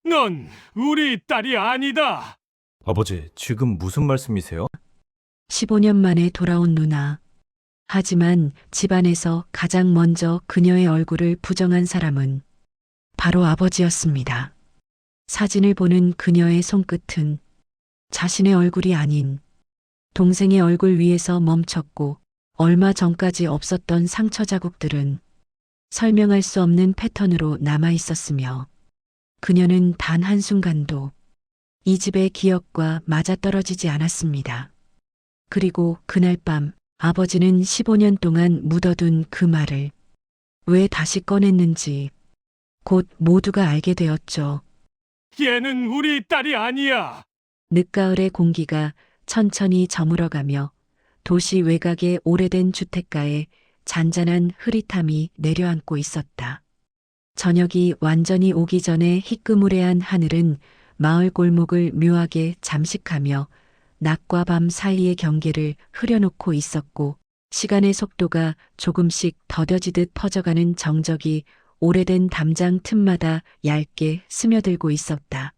넌 우리 딸이 아니다. 아버지, 지금 무슨 말씀이세요? 15년 만에 돌아온 누나. 하지만 집안에서 가장 먼저 그녀의 얼굴을 부정한 사람은 바로 아버지였습니다. 사진을 보는 그녀의 손끝은 자신의 얼굴이 아닌 동생의 얼굴 위에서 멈췄고, 얼마 전까지 없었던 상처 자국들은 설명할 수 없는 패턴으로 남아 있었으며, 그녀는 단 한순간도 이 집의 기억과 맞아떨어지지 않았습니다. 그리고 그날 밤 아버지는 15년 동안 묻어둔 그 말을 왜 다시 꺼냈는지 곧 모두가 알게 되었죠. 얘는 우리 딸이 아니야. 늦가을의 공기가 천천히 저물어가며 도시 외곽의 오래된 주택가에 잔잔한 흐릿함이 내려앉고 있었다. 저녁이 완전히 오기 전에 희끄무레한 하늘은 마을 골목을 묘하게 잠식하며 낮과 밤 사이의 경계를 흐려놓고 있었고, 시간의 속도가 조금씩 더뎌지듯 퍼져가는 정적이 오래된 담장 틈마다 얇게 스며들고 있었다.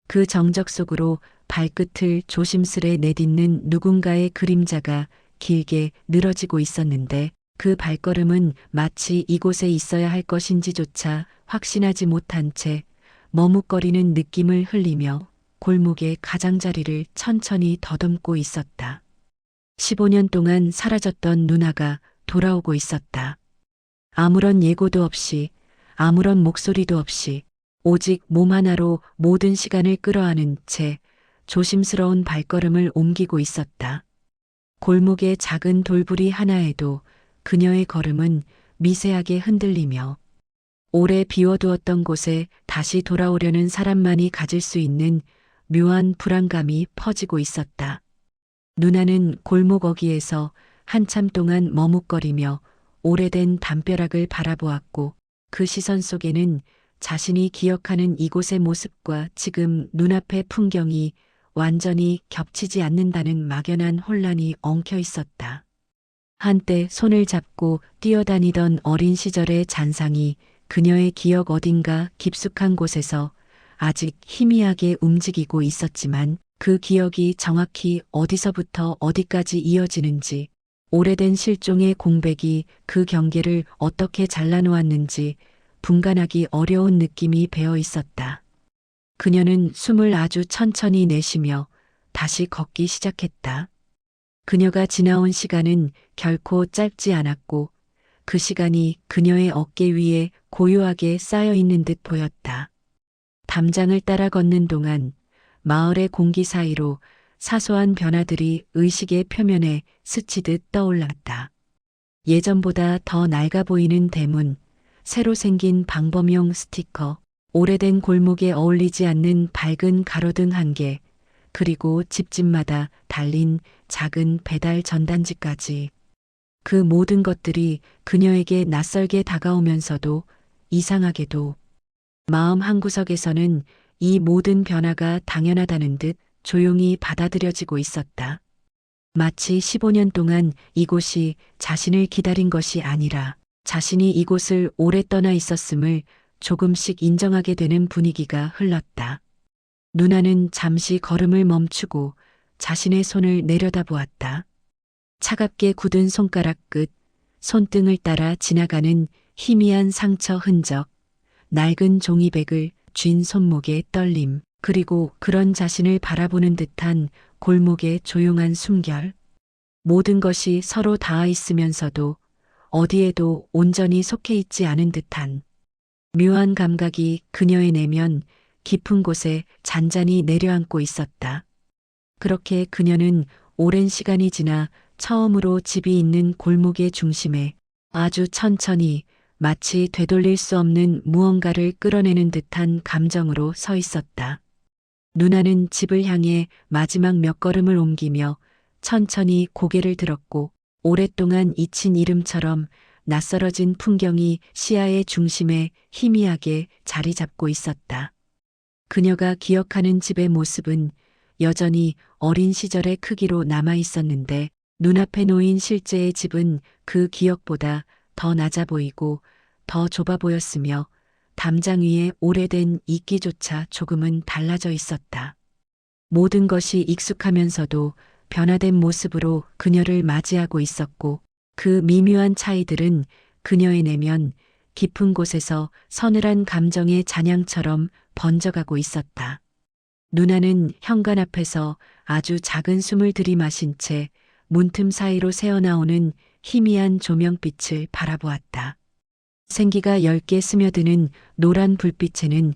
그 정적 속으로 발끝을 조심스레 내딛는 누군가의 그림자가 길게 늘어지고 있었는데, 그 발걸음은 마치 이곳에 있어야 할 것인지조차 확신하지 못한 채 머뭇거리는 느낌을 흘리며 골목의 가장자리를 천천히 더듬고 있었다. 15년 동안 사라졌던 누나가 돌아오고 있었다. 아무런 예고도 없이, 아무런 목소리도 없이, 오직 몸 하나로 모든 시간을 끌어안은 채 조심스러운 발걸음을 옮기고 있었다. 골목의 작은 돌부리 하나에도 그녀의 걸음은 미세하게 흔들리며, 오래 비워두었던 곳에 다시 돌아오려는 사람만이 가질 수 있는 묘한 불안감이 퍼지고 있었다. 누나는 골목 어귀에서 한참 동안 머뭇거리며 오래된 담벼락을 바라보았고, 그 시선 속에는 자신이 기억하는 이곳의 모습과 지금 눈앞의 풍경이 완전히 겹치지 않는다는 막연한 혼란이 엉켜 있었다. 한때 손을 잡고 뛰어다니던 어린 시절의 잔상이 그녀의 기억 어딘가 깊숙한 곳에서 아직 희미하게 움직이고 있었지만, 그 기억이 정확히 어디서부터 어디까지 이어지는지, 오래된 실종의 공백이 그 경계를 어떻게 잘라놓았는지 분간하기 어려운 느낌이 배어 있었다. 그녀는 숨을 아주 천천히 내쉬며 다시 걷기 시작했다. 그녀가 지나온 시간은 결코 짧지 않았고, 그 시간이 그녀의 어깨 위에 고요하게 쌓여 있는 듯 보였다. 담장을 따라 걷는 동안 마을의 공기 사이로 사소한 변화들이 의식의 표면에 스치듯 떠올랐다. 예전보다 더 낡아 보이는 대문, 새로 생긴 방범용 스티커, 오래된 골목에 어울리지 않는 밝은 가로등 한 개, 그리고 집집마다 달린 작은 배달 전단지까지. 그 모든 것들이 그녀에게 낯설게 다가오면서도 이상하게도 마음 한구석에서는 이 모든 변화가 당연하다는 듯 조용히 받아들여지고 있었다. 마치 15년 동안 이곳이 자신을 기다린 것이 아니라 자신이 이곳을 오래 떠나 있었음을 조금씩 인정하게 되는 분위기가 흘렀다. 누나는 잠시 걸음을 멈추고 자신의 손을 내려다보았다. 차갑게 굳은 손가락 끝, 손등을 따라 지나가는 희미한 상처 흔적, 낡은 종이백을 쥔 손목의 떨림, 그리고 그런 자신을 바라보는 듯한 골목의 조용한 숨결. 모든 것이 서로 닿아 있으면서도 어디에도 온전히 속해 있지 않은 듯한 묘한 감각이 그녀의 내면 깊은 곳에 잔잔히 내려앉고 있었다. 그렇게 그녀는 오랜 시간이 지나 처음으로 집이 있는 골목의 중심에 아주 천천히, 마치 되돌릴 수 없는 무언가를 끌어내는 듯한 감정으로 서 있었다. 누나는 집을 향해 마지막 몇 걸음을 옮기며 천천히 고개를 들었고, 오랫동안 잊힌 이름처럼 낯설어진 풍경이 시야의 중심에 희미하게 자리 잡고 있었다. 그녀가 기억하는 집의 모습은 여전히 어린 시절의 크기로 남아 있었는데, 눈앞에 놓인 실제의 집은 그 기억보다 더 낮아 보이고 더 좁아 보였으며, 담장 위에 오래된 이끼조차 조금은 달라져 있었다. 모든 것이 익숙하면서도 변화된 모습으로 그녀를 맞이하고 있었고 그 미묘한 차이들은 그녀의 내면 깊은 곳에서 서늘한 감정의 잔향처럼 번져가고 있었다. 누나는 현관 앞에서 아주 작은 숨을 들이마신 채 문틈 사이로 새어나오는 희미한 조명빛을 바라보았다. 생기가 엷게 스며드는 노란 불빛에는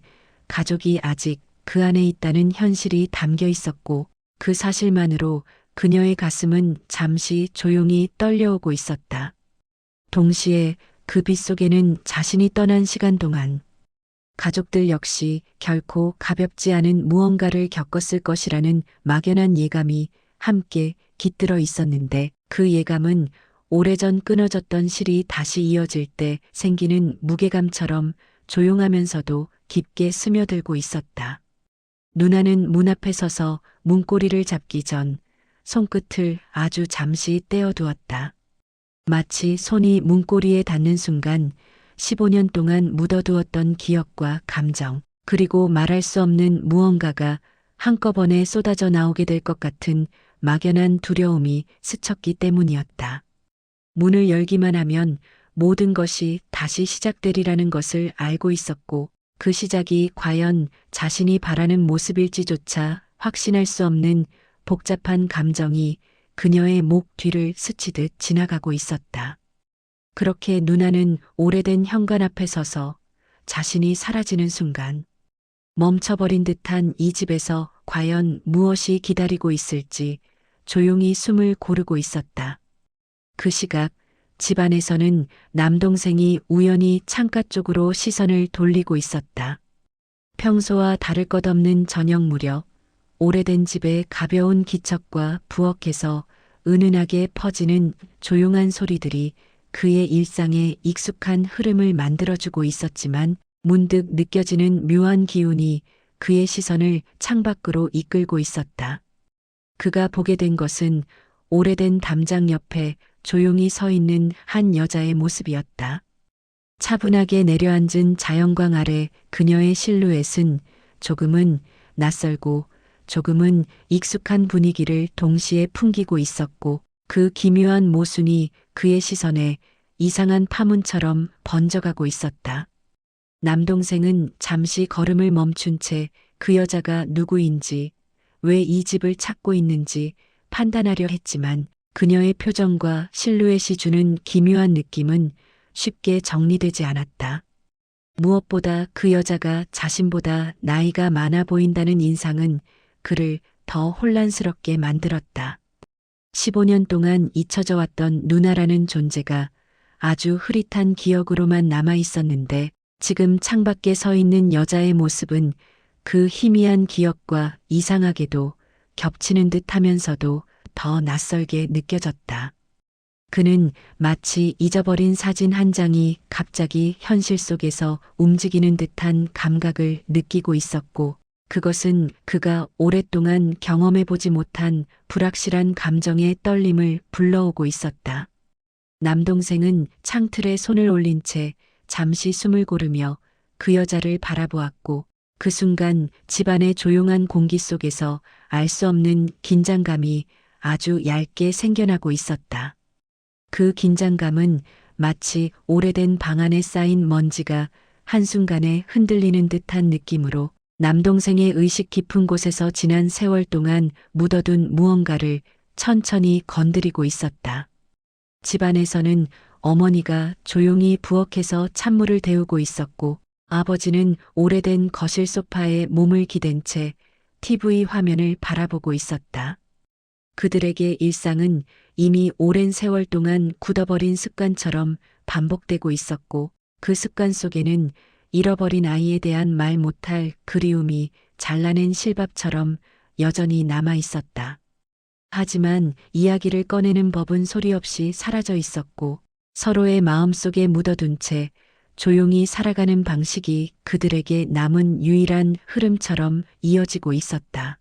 가족이 아직 그 안에 있다는 현실이 담겨 있었고 그 사실만으로 그녀의 가슴은 잠시 조용히 떨려오고 있었다. 동시에 그 빛 속에는 자신이 떠난 시간 동안 가족들 역시 결코 가볍지 않은 무언가를 겪었을 것이라는 막연한 예감이 함께 깃들어 있었는데 그 예감은 오래전 끊어졌던 실이 다시 이어질 때 생기는 무게감처럼 조용하면서도 깊게 스며들고 있었다. 누나는 문 앞에 서서 문고리를 잡기 전 손끝을 아주 잠시 떼어두었다. 마치 손이 문고리에 닿는 순간 15년 동안 묻어두었던 기억과 감정, 그리고 말할 수 없는 무언가가 한꺼번에 쏟아져 나오게 될 것 같은 막연한 두려움이 스쳤기 때문이었다. 문을 열기만 하면 모든 것이 다시 시작되리라는 것을 알고 있었고 그 시작이 과연 자신이 바라는 모습일지조차 확신할 수 없는 복잡한 감정이 그녀의 목 뒤를 스치듯 지나가고 있었다. 그렇게 누나는 오래된 현관 앞에 서서 자신이 사라지는 순간 멈춰버린 듯한 이 집에서 과연 무엇이 기다리고 있을지 조용히 숨을 고르고 있었다. 그 시각 집안에서는 남동생이 우연히 창가 쪽으로 시선을 돌리고 있었다. 평소와 다를 것 없는 저녁 무렵 오래된 집의 가벼운 기척과 부엌에서 은은하게 퍼지는 조용한 소리들이 그의 일상에 익숙한 흐름을 만들어주고 있었지만 문득 느껴지는 묘한 기운이 그의 시선을 창밖으로 이끌고 있었다. 그가 보게 된 것은 오래된 담장 옆에 조용히 서 있는 한 여자의 모습이었다. 차분하게 내려앉은 자연광 아래 그녀의 실루엣은 조금은 낯설고 조금은 익숙한 분위기를 동시에 풍기고 있었고 그 기묘한 모순이 그의 시선에 이상한 파문처럼 번져가고 있었다. 남동생은 잠시 걸음을 멈춘 채 그 여자가 누구인지, 왜 이 집을 찾고 있는지 판단하려 했지만 그녀의 표정과 실루엣이 주는 기묘한 느낌은 쉽게 정리되지 않았다. 무엇보다 그 여자가 자신보다 나이가 많아 보인다는 인상은 그를 더 혼란스럽게 만들었다. 15년 동안 잊혀져 왔던 누나라는 존재가 아주 흐릿한 기억으로만 남아 있었는데 지금 창밖에 서 있는 여자의 모습은 그 희미한 기억과 이상하게도 겹치는 듯 하면서도 더 낯설게 느껴졌다. 그는 마치 잊어버린 사진 한 장이 갑자기 현실 속에서 움직이는 듯한 감각을 느끼고 있었고 그것은 그가 오랫동안 경험해보지 못한 불확실한 감정의 떨림을 불러오고 있었다. 남동생은 창틀에 손을 올린 채 잠시 숨을 고르며 그 여자를 바라보았고 그 순간 집안의 조용한 공기 속에서 알 수 없는 긴장감이 아주 얇게 생겨나고 있었다. 그 긴장감은 마치 오래된 방 안에 쌓인 먼지가 한순간에 흔들리는 듯한 느낌으로 남동생의 의식 깊은 곳에서 지난 세월 동안 묻어둔 무언가를 천천히 건드리고 있었다. 집안에서는 어머니가 조용히 부엌에서 찬물을 데우고 있었고 아버지는 오래된 거실 소파에 몸을 기댄 채 TV 화면을 바라보고 있었다. 그들에게 일상은 이미 오랜 세월 동안 굳어버린 습관처럼 반복되고 있었고 그 습관 속에는 잃어버린 아이에 대한 말 못할 그리움이 잘라낸 실밥처럼 여전히 남아 있었다. 하지만 이야기를 꺼내는 법은 소리 없이 사라져 있었고 서로의 마음속에 묻어둔 채 조용히 살아가는 방식이 그들에게 남은 유일한 흐름처럼 이어지고 있었다.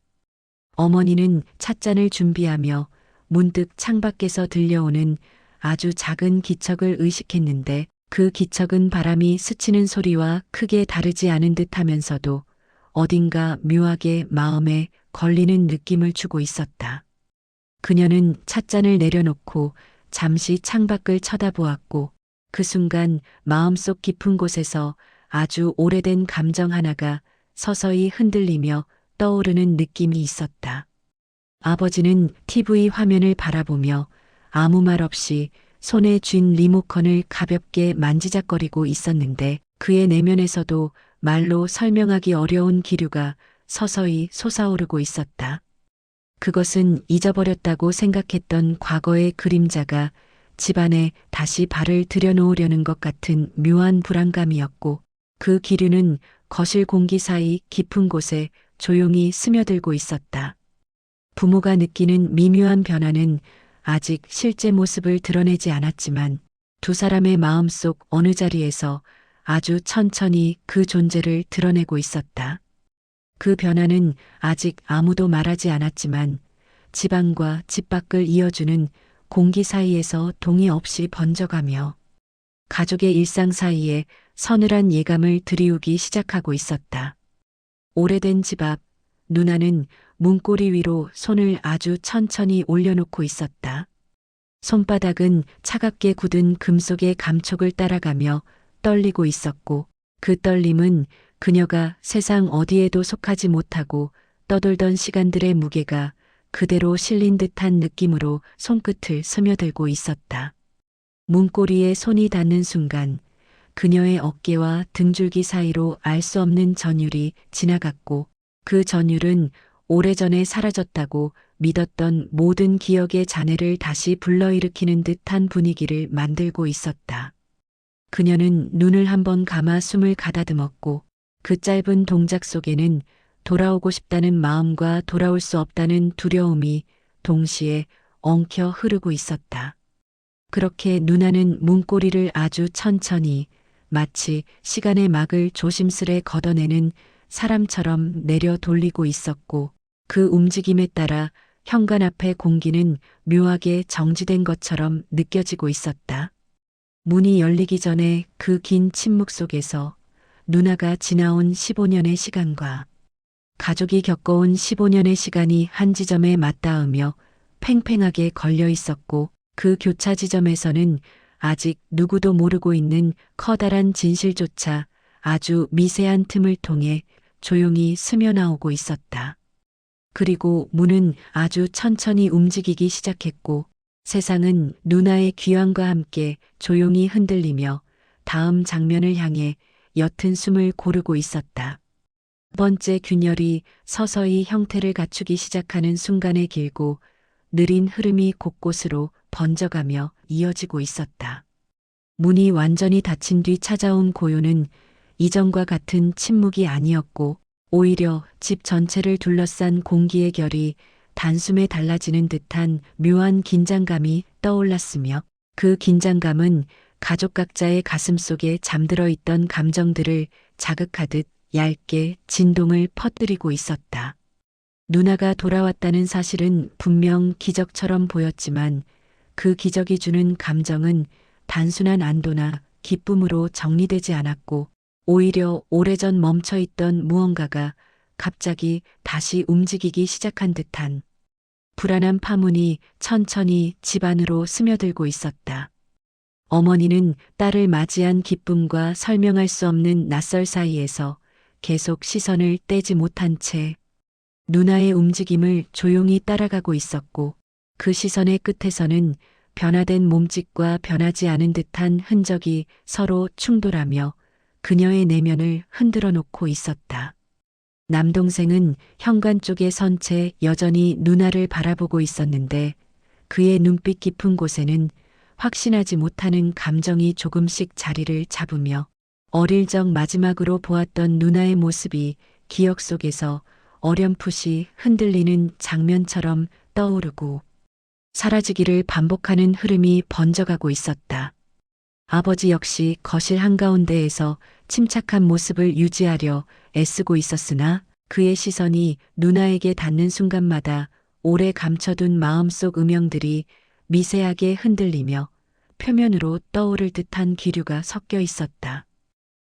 어머니는 찻잔을 준비하며 문득 창밖에서 들려오는 아주 작은 기척을 의식했는데 그 기척은 바람이 스치는 소리와 크게 다르지 않은 듯하면서도 어딘가 묘하게 마음에 걸리는 느낌을 주고 있었다. 그녀는 찻잔을 내려놓고 잠시 창밖을 쳐다보았고 그 순간 마음속 깊은 곳에서 아주 오래된 감정 하나가 서서히 흔들리며 떠오르는 느낌이 있었다. 아버지는 TV 화면을 바라보며 아무 말 없이 손에 쥔 리모컨을 가볍게 만지작거리고 있었는데 그의 내면에서도 말로 설명하기 어려운 기류가 서서히 솟아오르고 있었다. 그것은 잊어버렸다고 생각했던 과거의 그림자가 집안에 다시 발을 들여놓으려는 것 같은 묘한 불안감이었고 그 기류는 거실 공기 사이 깊은 곳에 조용히 스며들고 있었다. 부모가 느끼는 미묘한 변화는 아직 실제 모습을 드러내지 않았지만 두 사람의 마음속 어느 자리에서 아주 천천히 그 존재를 드러내고 있었다. 그 변화는 아직 아무도 말하지 않았지만 집 안과 집 밖을 이어주는 공기 사이에서 동의 없이 번져가며 가족의 일상 사이에 서늘한 예감을 드리우기 시작하고 있었다. 오래된 집 앞, 누나는 문고리 위로 손을 아주 천천히 올려놓고 있었다. 손바닥은 차갑게 굳은 금속의 감촉을 따라가며 떨리고 있었고 그 떨림은 그녀가 세상 어디에도 속하지 못하고 떠돌던 시간들의 무게가 그대로 실린 듯한 느낌으로 손끝을 스며들고 있었다. 문고리에 손이 닿는 순간 그녀의 어깨와 등줄기 사이로 알 수 없는 전율이 지나갔고 그 전율은 오래전에 사라졌다고 믿었던 모든 기억의 잔해를 다시 불러일으키는 듯한 분위기를 만들고 있었다. 그녀는 눈을 한번 감아 숨을 가다듬었고 그 짧은 동작 속에는 돌아오고 싶다는 마음과 돌아올 수 없다는 두려움이 동시에 엉켜 흐르고 있었다. 그렇게 누나는 문고리를 아주 천천히 마치 시간의 막을 조심스레 걷어내는 사람처럼 내려 돌리고 있었고 그 움직임에 따라 현관 앞의 공기는 묘하게 정지된 것처럼 느껴지고 있었다. 문이 열리기 전에 그 긴 침묵 속에서 누나가 지나온 15년의 시간과 가족이 겪어온 15년의 시간이 한 지점에 맞닿으며 팽팽하게 걸려 있었고 그 교차 지점에서는 아직 누구도 모르고 있는 커다란 진실조차 아주 미세한 틈을 통해 조용히 스며나오고 있었다. 그리고 문은 아주 천천히 움직이기 시작했고 세상은 누나의 귀환과 함께 조용히 흔들리며 다음 장면을 향해 옅은 숨을 고르고 있었다. 두 번째 균열이 서서히 형태를 갖추기 시작하는 순간에 길고 느린 흐름이 곳곳으로 번져가며 이어지고 있었다. 문이 완전히 닫힌 뒤 찾아온 고요는 이전과 같은 침묵이 아니었고 오히려 집 전체를 둘러싼 공기의 결이 단숨에 달라지는 듯한 묘한 긴장감이 떠올랐으며 그 긴장감은 가족 각자의 가슴 속에 잠들어 있던 감정들을 자극하듯 얇게 진동을 퍼뜨리고 있었다. 누나가 돌아왔다는 사실은 분명 기적처럼 보였지만 그 기적이 주는 감정은 단순한 안도나 기쁨으로 정리되지 않았고 오히려 오래전 멈춰있던 무언가가 갑자기 다시 움직이기 시작한 듯한 불안한 파문이 천천히 집 안으로 스며들고 있었다. 어머니는 딸을 맞이한 기쁨과 설명할 수 없는 낯설 사이에서 계속 시선을 떼지 못한 채 누나의 움직임을 조용히 따라가고 있었고 그 시선의 끝에서는 변화된 몸짓과 변하지 않은 듯한 흔적이 서로 충돌하며 그녀의 내면을 흔들어 놓고 있었다. 남동생은 현관 쪽에 선 채 여전히 누나를 바라보고 있었는데 그의 눈빛 깊은 곳에는 확신하지 못하는 감정이 조금씩 자리를 잡으며 어릴 적 마지막으로 보았던 누나의 모습이 기억 속에서 어렴풋이 흔들리는 장면처럼 떠오르고 사라지기를 반복하는 흐름이 번져가고 있었다. 아버지 역시 거실 한가운데에서 침착한 모습을 유지하려 애쓰고 있었으나 그의 시선이 누나에게 닿는 순간마다 오래 감춰둔 마음속 음영들이 미세하게 흔들리며 표면으로 떠오를 듯한 기류가 섞여 있었다.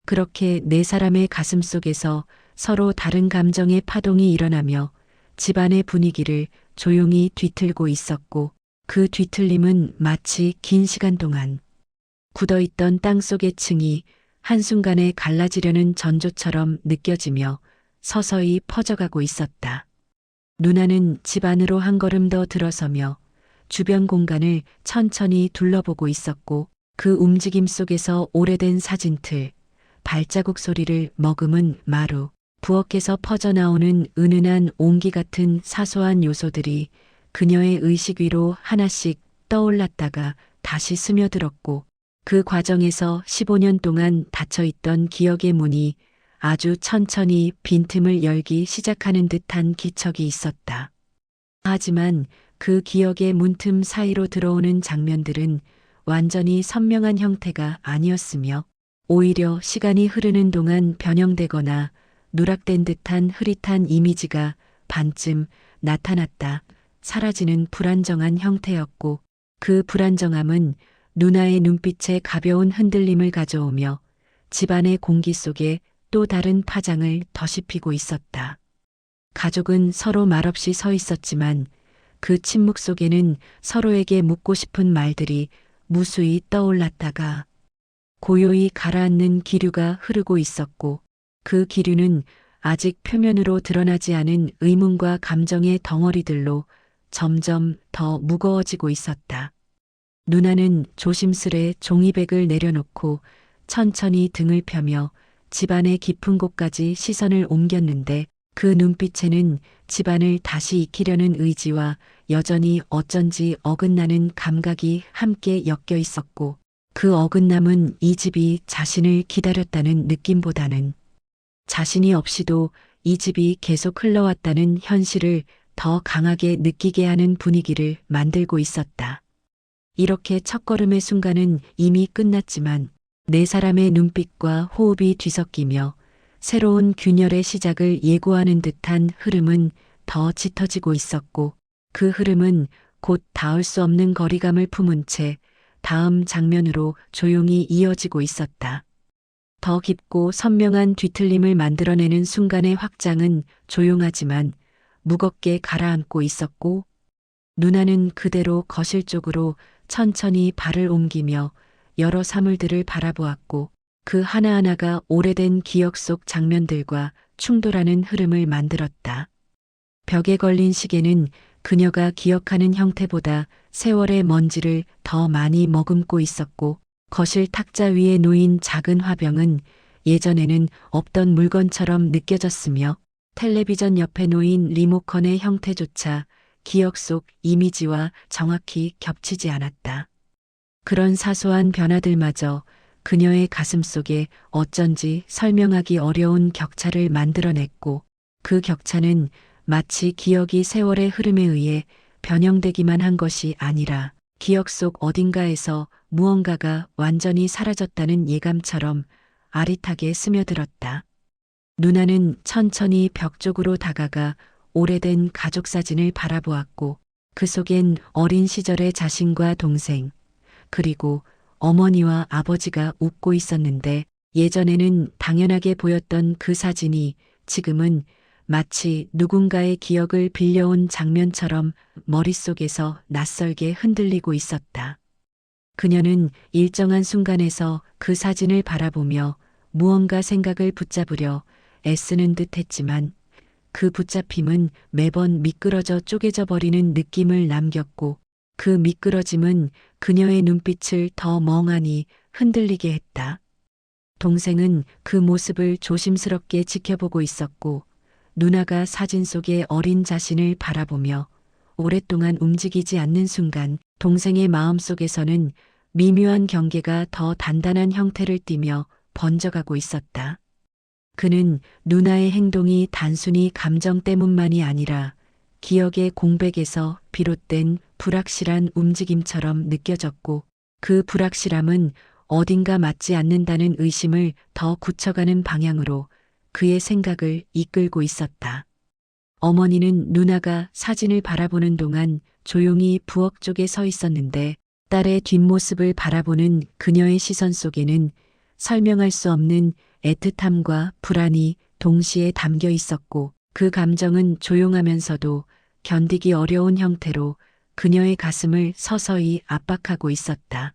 그렇게 네 사람의 가슴 속에서 서로 다른 감정의 파동이 일어나며 집안의 분위기를 조용히 뒤틀고 있었고, 그 뒤틀림은 마치 긴 시간 동안 굳어있던 땅속의 층이 한순간에 갈라지려는 전조처럼 느껴지며 서서히 퍼져가고 있었다. 누나는 집 안으로 한 걸음 더 들어서며 주변 공간을 천천히 둘러보고 있었고, 그 움직임 속에서 오래된 사진틀, 발자국 소리를 머금은 마루, 부엌에서 퍼져나오는 은은한 온기 같은 사소한 요소들이 그녀의 의식 위로 하나씩 떠올랐다가 다시 스며들었고, 그 과정에서 15년 동안 닫혀있던 기억의 문이 아주 천천히 빈틈을 열기 시작하는 듯한 기척이 있었다. 하지만 그 기억의 문틈 사이로 들어오는 장면들은 완전히 선명한 형태가 아니었으며, 오히려 시간이 흐르는 동안 변형되거나 누락된 듯한 흐릿한 이미지가 반쯤 나타났다 사라지는 불안정한 형태였고, 그 불안정함은 누나의 눈빛에 가벼운 흔들림을 가져오며 집안의 공기 속에 또 다른 파장을 더씹히고 있었다. 가족은 서로 말없이 서 있었지만 그 침묵 속에는 서로에게 묻고 싶은 말들이 무수히 떠올랐다가 고요히 가라앉는 기류가 흐르고 있었고, 그 기류는 아직 표면으로 드러나지 않은 의문과 감정의 덩어리들로 점점 더 무거워지고 있었다. 누나는 조심스레 종이백을 내려놓고 천천히 등을 펴며 집안의 깊은 곳까지 시선을 옮겼는데, 그 눈빛에는 집안을 다시 익히려는 의지와 여전히 어쩐지 어긋나는 감각이 함께 엮여 있었고, 그 어긋남은 이 집이 자신을 기다렸다는 느낌보다는 자신이 없이도 이 집이 계속 흘러왔다는 현실을 더 강하게 느끼게 하는 분위기를 만들고 있었다. 이렇게 첫걸음의 순간은 이미 끝났지만 네 사람의 눈빛과 호흡이 뒤섞이며 새로운 균열의 시작을 예고하는 듯한 흐름은 더 짙어지고 있었고, 그 흐름은 곧 닿을 수 없는 거리감을 품은 채 다음 장면으로 조용히 이어지고 있었다. 더 깊고 선명한 뒤틀림을 만들어내는 순간의 확장은 조용하지만 무겁게 가라앉고 있었고, 누나는 그대로 거실 쪽으로 천천히 발을 옮기며 여러 사물들을 바라보았고, 그 하나하나가 오래된 기억 속 장면들과 충돌하는 흐름을 만들었다. 벽에 걸린 시계는 그녀가 기억하는 형태보다 세월의 먼지를 더 많이 머금고 있었고, 거실 탁자 위에 놓인 작은 화병은 예전에는 없던 물건처럼 느껴졌으며, 텔레비전 옆에 놓인 리모컨의 형태조차 기억 속 이미지와 정확히 겹치지 않았다. 그런 사소한 변화들마저 그녀의 가슴 속에 어쩐지 설명하기 어려운 격차를 만들어냈고, 그 격차는 마치 기억이 세월의 흐름에 의해 변형되기만 한 것이 아니라 기억 속 어딘가에서 무언가가 완전히 사라졌다는 예감처럼 아릿하게 스며들었다. 누나는 천천히 벽 쪽으로 다가가 오래된 가족 사진을 바라보았고, 그 속엔 어린 시절의 자신과 동생, 그리고 어머니와 아버지가 웃고 있었는데, 예전에는 당연하게 보였던 그 사진이 지금은 마치 누군가의 기억을 빌려온 장면처럼 머릿속에서 낯설게 흔들리고 있었다. 그녀는 일정한 순간에서 그 사진을 바라보며 무언가 생각을 붙잡으려 애쓰는 듯 했지만, 그 붙잡힘은 매번 미끄러져 쪼개져 버리는 느낌을 남겼고, 그 미끄러짐은 그녀의 눈빛을 더 멍하니 흔들리게 했다. 동생은 그 모습을 조심스럽게 지켜보고 있었고, 누나가 사진 속의 어린 자신을 바라보며 오랫동안 움직이지 않는 순간 동생의 마음속에서는 미묘한 경계가 더 단단한 형태를 띠며 번져가고 있었다. 그는 누나의 행동이 단순히 감정 때문만이 아니라 기억의 공백에서 비롯된 불확실한 움직임처럼 느껴졌고, 그 불확실함은 어딘가 맞지 않는다는 의심을 더 굳혀가는 방향으로 그의 생각을 이끌고 있었다. 어머니는 누나가 사진을 바라보는 동안 조용히 부엌 쪽에 서 있었는데, 딸의 뒷모습을 바라보는 그녀의 시선 속에는 설명할 수 없는 애틋함과 불안이 동시에 담겨 있었고 그 감정은 조용하면서도 견디기 어려운 형태로 그녀의 가슴을 서서히 압박하고 있었다.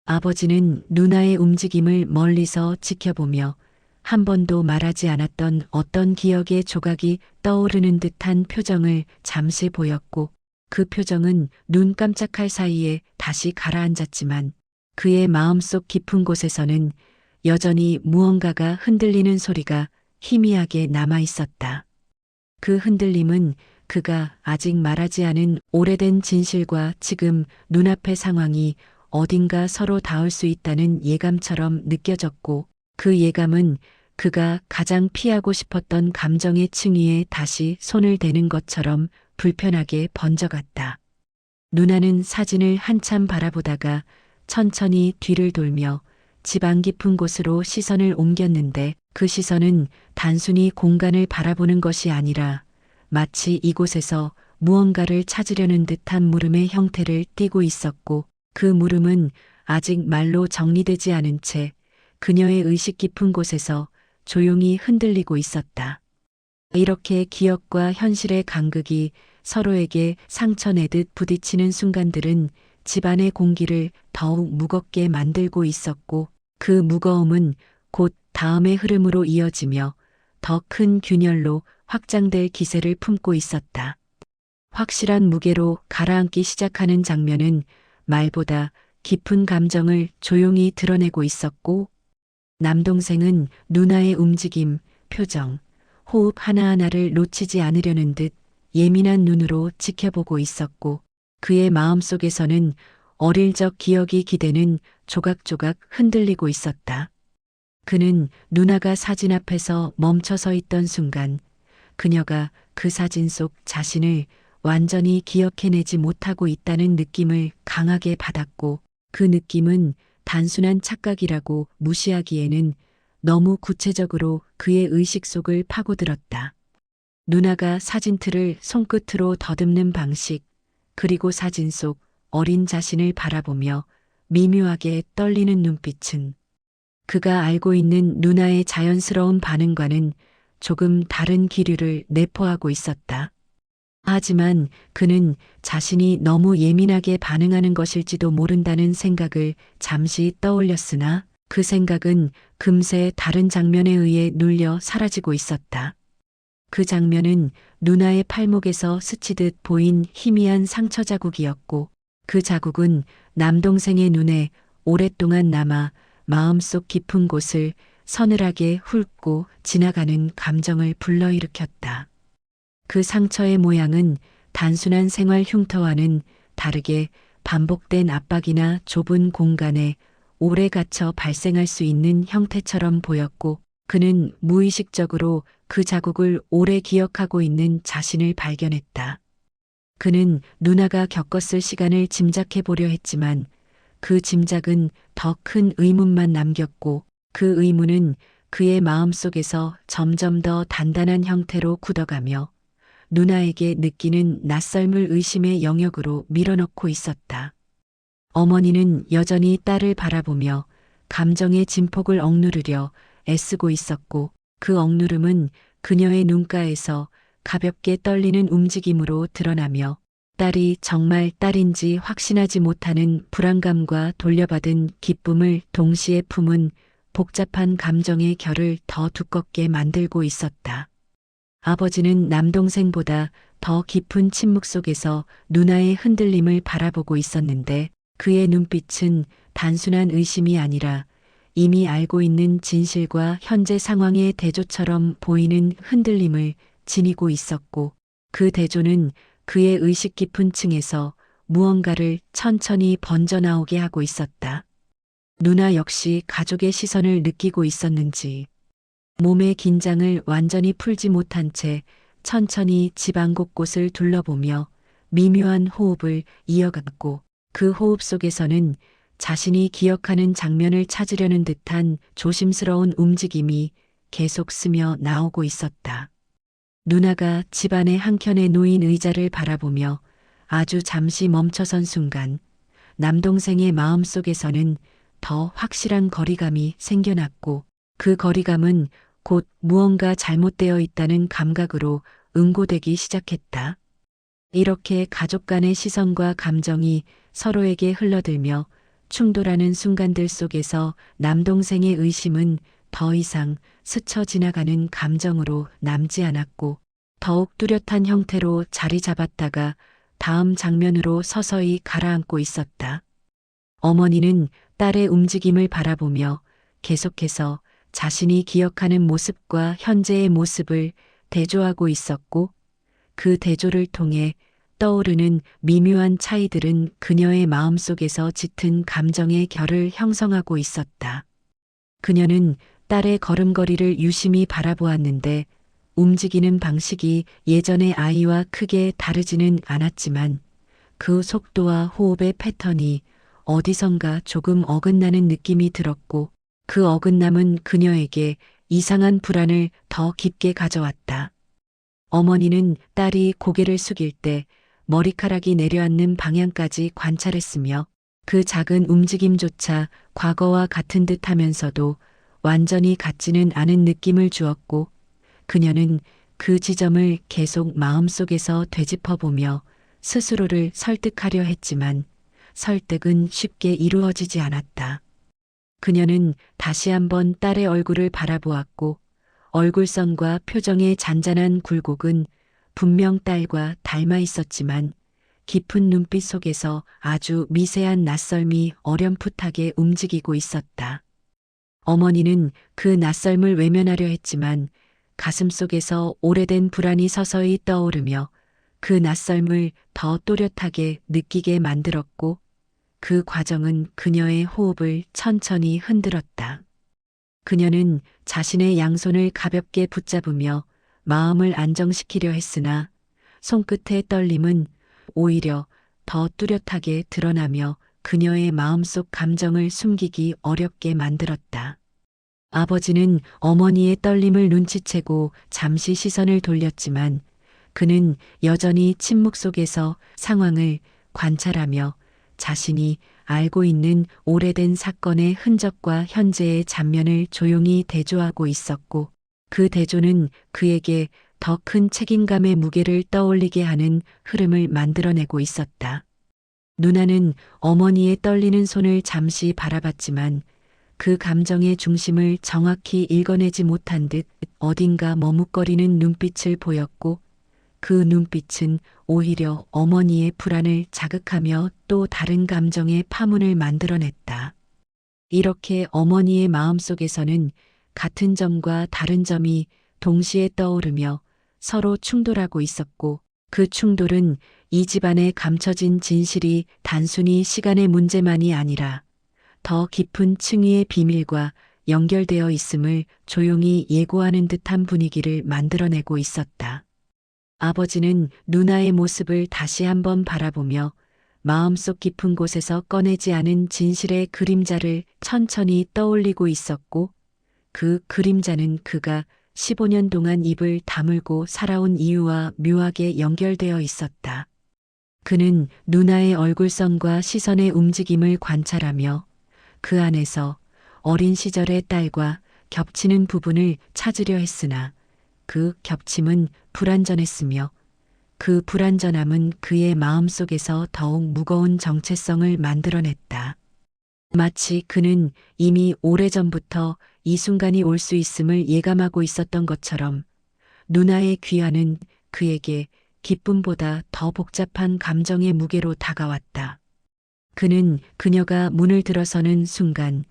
아버지는 누나의 움직임을 멀리서 지켜보며 한 번도 말하지 않았던 어떤 기억의 조각이 떠오르는 듯한 표정을 잠시 보였고 그 표정은 눈 깜짝할 사이에 다시 가라앉았지만 그의 마음속 깊은 곳에서는 여전히 무언가가 흔들리는 소리가 희미하게 남아 있었다. 그 흔들림은 그가 아직 말하지 않은 오래된 진실과 지금 눈앞의 상황이 어딘가 서로 닿을 수 있다는 예감처럼 느껴졌고 그 예감은 그가 가장 피하고 싶었던 감정의 층위에 다시 손을 대는 것처럼 불편하게 번져갔다. 누나는 사진을 한참 바라보다가 천천히 뒤를 돌며 집 안 깊은 곳으로 시선을 옮겼는데 그 시선은 단순히 공간을 바라보는 것이 아니라 마치 이곳에서 무언가를 찾으려는 듯한 물음의 형태를 띠고 있었고 그 물음은 아직 말로 정리되지 않은 채 그녀의 의식 깊은 곳에서 조용히 흔들리고 있었다. 이렇게 기억과 현실의 간극이 서로에게 상처 내듯 부딪히는 순간들은 집안의 공기를 더욱 무겁게 만들고 있었고 그 무거움은 곧 다음의 흐름으로 이어지며 더 큰 균열로 확장될 기세를 품고 있었다. 확실한 무게로 가라앉기 시작하는 장면은 말보다 깊은 감정을 조용히 드러내고 있었고 남동생은 누나의 움직임, 표정, 호흡 하나하나를 놓치지 않으려는 듯 예민한 눈으로 지켜보고 있었고 그의 마음속에서는 어릴 적 기억이 기대는 조각조각 흔들리고 있었다. 그는 누나가 사진 앞에서 멈춰서 있던 순간 그녀가 그 사진 속 자신을 완전히 기억해내지 못하고 있다는 느낌을 강하게 받았고 그 느낌은 단순한 착각이라고 무시하기에는 너무 구체적으로 그의 의식 속을 파고들었다. 누나가 사진틀을 손끝으로 더듬는 방식, 그리고 사진 속 어린 자신을 바라보며 미묘하게 떨리는 눈빛은 그가 알고 있는 누나의 자연스러운 반응과는 조금 다른 기류를 내포하고 있었다. 하지만 그는 자신이 너무 예민하게 반응하는 것일지도 모른다는 생각을 잠시 떠올렸으나 그 생각은 금세 다른 장면에 의해 눌려 사라지고 있었다. 그 장면은 누나의 팔목에서 스치듯 보인 희미한 상처 자국이었고 그 자국은 남동생의 눈에 오랫동안 남아 마음속 깊은 곳을 서늘하게 훑고 지나가는 감정을 불러일으켰다. 그 상처의 모양은 단순한 생활 흉터와는 다르게 반복된 압박이나 좁은 공간에 오래 갇혀 발생할 수 있는 형태처럼 보였고 그는 무의식적으로 그 자국을 오래 기억하고 있는 자신을 발견했다. 그는 누나가 겪었을 시간을 짐작해 보려 했지만 그 짐작은 더 큰 의문만 남겼고 그 의문은 그의 마음속에서 점점 더 단단한 형태로 굳어가며 누나에게 느끼는 낯설물 의심의 영역으로 밀어넣고 있었다. 어머니는 여전히 딸을 바라보며 감정의 진폭을 억누르려 애쓰고 있었고 그 억누름은 그녀의 눈가에서 가볍게 떨리는 움직임으로 드러나며 딸이 정말 딸인지 확신하지 못하는 불안감과 돌려받은 기쁨을 동시에 품은 복잡한 감정의 결을 더 두껍게 만들고 있었다. 아버지는 남동생보다 더 깊은 침묵 속에서 누나의 흔들림을 바라보고 있었는데 그의 눈빛은 단순한 의심이 아니라 이미 알고 있는 진실과 현재 상황의 대조처럼 보이는 흔들림을 지니고 있었고 그 대조는 그의 의식 깊은 층에서 무언가를 천천히 번져나오게 하고 있었다. 누나 역시 가족의 시선을 느끼고 있었는지 몸의 긴장을 완전히 풀지 못한 채 천천히 집안 곳곳을 둘러보며 미묘한 호흡을 이어갔고 그 호흡 속에서는 자신이 기억하는 장면을 찾으려는 듯한 조심스러운 움직임이 계속 스며 나오고 있었다. 누나가 집안의 한켠에 놓인 의자를 바라보며 아주 잠시 멈춰선 순간 남동생의 마음속에서는 더 확실한 거리감이 생겨났고 그 거리감은 곧 무언가 잘못되어 있다는 감각으로 응고되기 시작했다. 이렇게 가족 간의 시선과 감정이 서로에게 흘러들며 충돌하는 순간들 속에서 남동생의 의심은 더 이상 스쳐 지나가는 감정으로 남지 않았고 더욱 뚜렷한 형태로 자리 잡았다가 다음 장면으로 서서히 가라앉고 있었다. 어머니는 딸의 움직임을 바라보며 계속해서 자신이 기억하는 모습과 현재의 모습을 대조하고 있었고 그 대조를 통해 떠오르는 미묘한 차이들은 그녀의 마음속에서 짙은 감정의 결을 형성하고 있었다. 그녀는 딸의 걸음걸이를 유심히 바라보았는데 움직이는 방식이 예전의 아이와 크게 다르지는 않았지만 그 속도와 호흡의 패턴이 어디선가 조금 어긋나는 느낌이 들었고 그 어긋남은 그녀에게 이상한 불안을 더 깊게 가져왔다. 어머니는 딸이 고개를 숙일 때 머리카락이 내려앉는 방향까지 관찰했으며 그 작은 움직임조차 과거와 같은 듯 하면서도 완전히 같지는 않은 느낌을 주었고 그녀는 그 지점을 계속 마음속에서 되짚어보며 스스로를 설득하려 했지만 설득은 쉽게 이루어지지 않았다. 그녀는 다시 한번 딸의 얼굴을 바라보았고 얼굴선과 표정의 잔잔한 굴곡은 분명 딸과 닮아 있었지만 깊은 눈빛 속에서 아주 미세한 낯설미 어렴풋하게 움직이고 있었다. 어머니는 그 낯설음을 외면하려 했지만 가슴 속에서 오래된 불안이 서서히 떠오르며 그 낯설음을 더 또렷하게 느끼게 만들었고 그 과정은 그녀의 호흡을 천천히 흔들었다. 그녀는 자신의 양손을 가볍게 붙잡으며 마음을 안정시키려 했으나 손끝의 떨림은 오히려 더 뚜렷하게 드러나며 그녀의 마음속 감정을 숨기기 어렵게 만들었다. 아버지는 어머니의 떨림을 눈치채고 잠시 시선을 돌렸지만 그는 여전히 침묵 속에서 상황을 관찰하며 자신이 알고 있는 오래된 사건의 흔적과 현재의 장면을 조용히 대조하고 있었고 그 대조는 그에게 더 큰 책임감의 무게를 떠올리게 하는 흐름을 만들어내고 있었다. 누나는 어머니의 떨리는 손을 잠시 바라봤지만 그 감정의 중심을 정확히 읽어내지 못한 듯 어딘가 머뭇거리는 눈빛을 보였고 그 눈빛은 오히려 어머니의 불안을 자극하며 또 다른 감정의 파문을 만들어냈다. 이렇게 어머니의 마음속에서는 같은 점과 다른 점이 동시에 떠오르며 서로 충돌하고 있었고 그 충돌은 이 집안에 감춰진 진실이 단순히 시간의 문제만이 아니라 더 깊은 층위의 비밀과 연결되어 있음을 조용히 예고하는 듯한 분위기를 만들어내고 있었다. 아버지는 누나의 모습을 다시 한번 바라보며 마음속 깊은 곳에서 꺼내지 않은 진실의 그림자를 천천히 떠올리고 있었고 그 그림자는 그가 15년 동안 입을 다물고 살아온 이유와 묘하게 연결되어 있었다. 그는 누나의 얼굴선과 시선의 움직임을 관찰하며 그 안에서 어린 시절의 딸과 겹치는 부분을 찾으려 했으나 그 겹침은 불완전했으며 그 불완전함은 그의 마음속에서 더욱 무거운 정체성을 만들어냈다. 마치 그는 이미 오래전부터 이 순간이 올 수 있음을 예감하고 있었던 것처럼 누나의 귀환은 그에게 기쁨보다 더 복잡한 감정의 무게로 다가왔다. 그는 그녀가 문을 들어서는 순간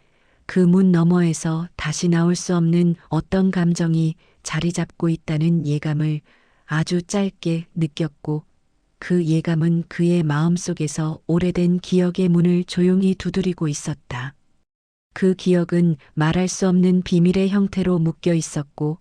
그 문 너머에서 다시 나올 수 없는 어떤 감정이 자리 잡고 있다는 예감을 아주 짧게 느꼈고 그 예감은 그의 마음속에서 오래된 기억의 문을 조용히 두드리고 있었다. 그 기억은 말할 수 없는 비밀의 형태로 묶여 있었고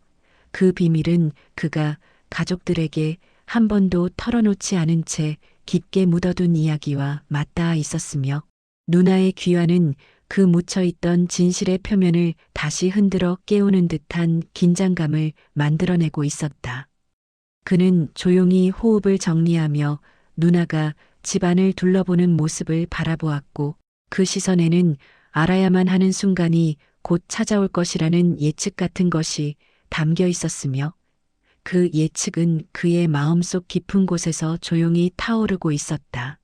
그 비밀은 그가 가족들에게 한 번도 털어놓지 않은 채 깊게 묻어둔 이야기와 맞닿아 있었으며 누나의 귀환은 그 묻혀있던 진실의 표면을 다시 흔들어 깨우는 듯한 긴장감을 만들어내고 있었다. 그는 조용히 호흡을 정리하며 누나가 집안을 둘러보는 모습을 바라보았고 그 시선에는 알아야만 하는 순간이 곧 찾아올 것이라는 예측 같은 것이 담겨 있었으며 그 예측은 그의 마음속 깊은 곳에서 조용히 타오르고 있었다.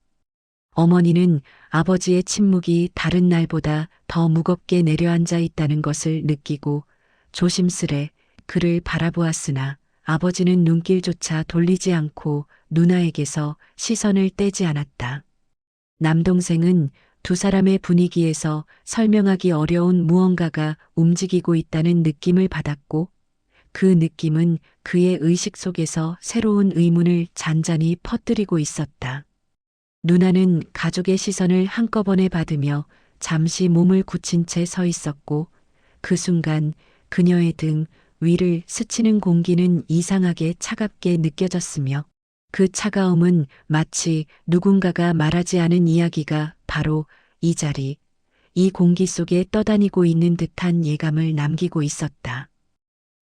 어머니는 아버지의 침묵이 다른 날보다 더 무겁게 내려앉아 있다는 것을 느끼고 조심스레 그를 바라보았으나 아버지는 눈길조차 돌리지 않고 누나에게서 시선을 떼지 않았다. 남동생은 두 사람의 분위기에서 설명하기 어려운 무언가가 움직이고 있다는 느낌을 받았고 그 느낌은 그의 의식 속에서 새로운 의문을 잔잔히 퍼뜨리고 있었다. 누나는 가족의 시선을 한꺼번에 받으며 잠시 몸을 굳힌 채 서 있었고 그 순간 그녀의 등 위를 스치는 공기는 이상하게 차갑게 느껴졌으며 그 차가움은 마치 누군가가 말하지 않은 이야기가 바로 이 자리, 이 공기 속에 떠다니고 있는 듯한 예감을 남기고 있었다.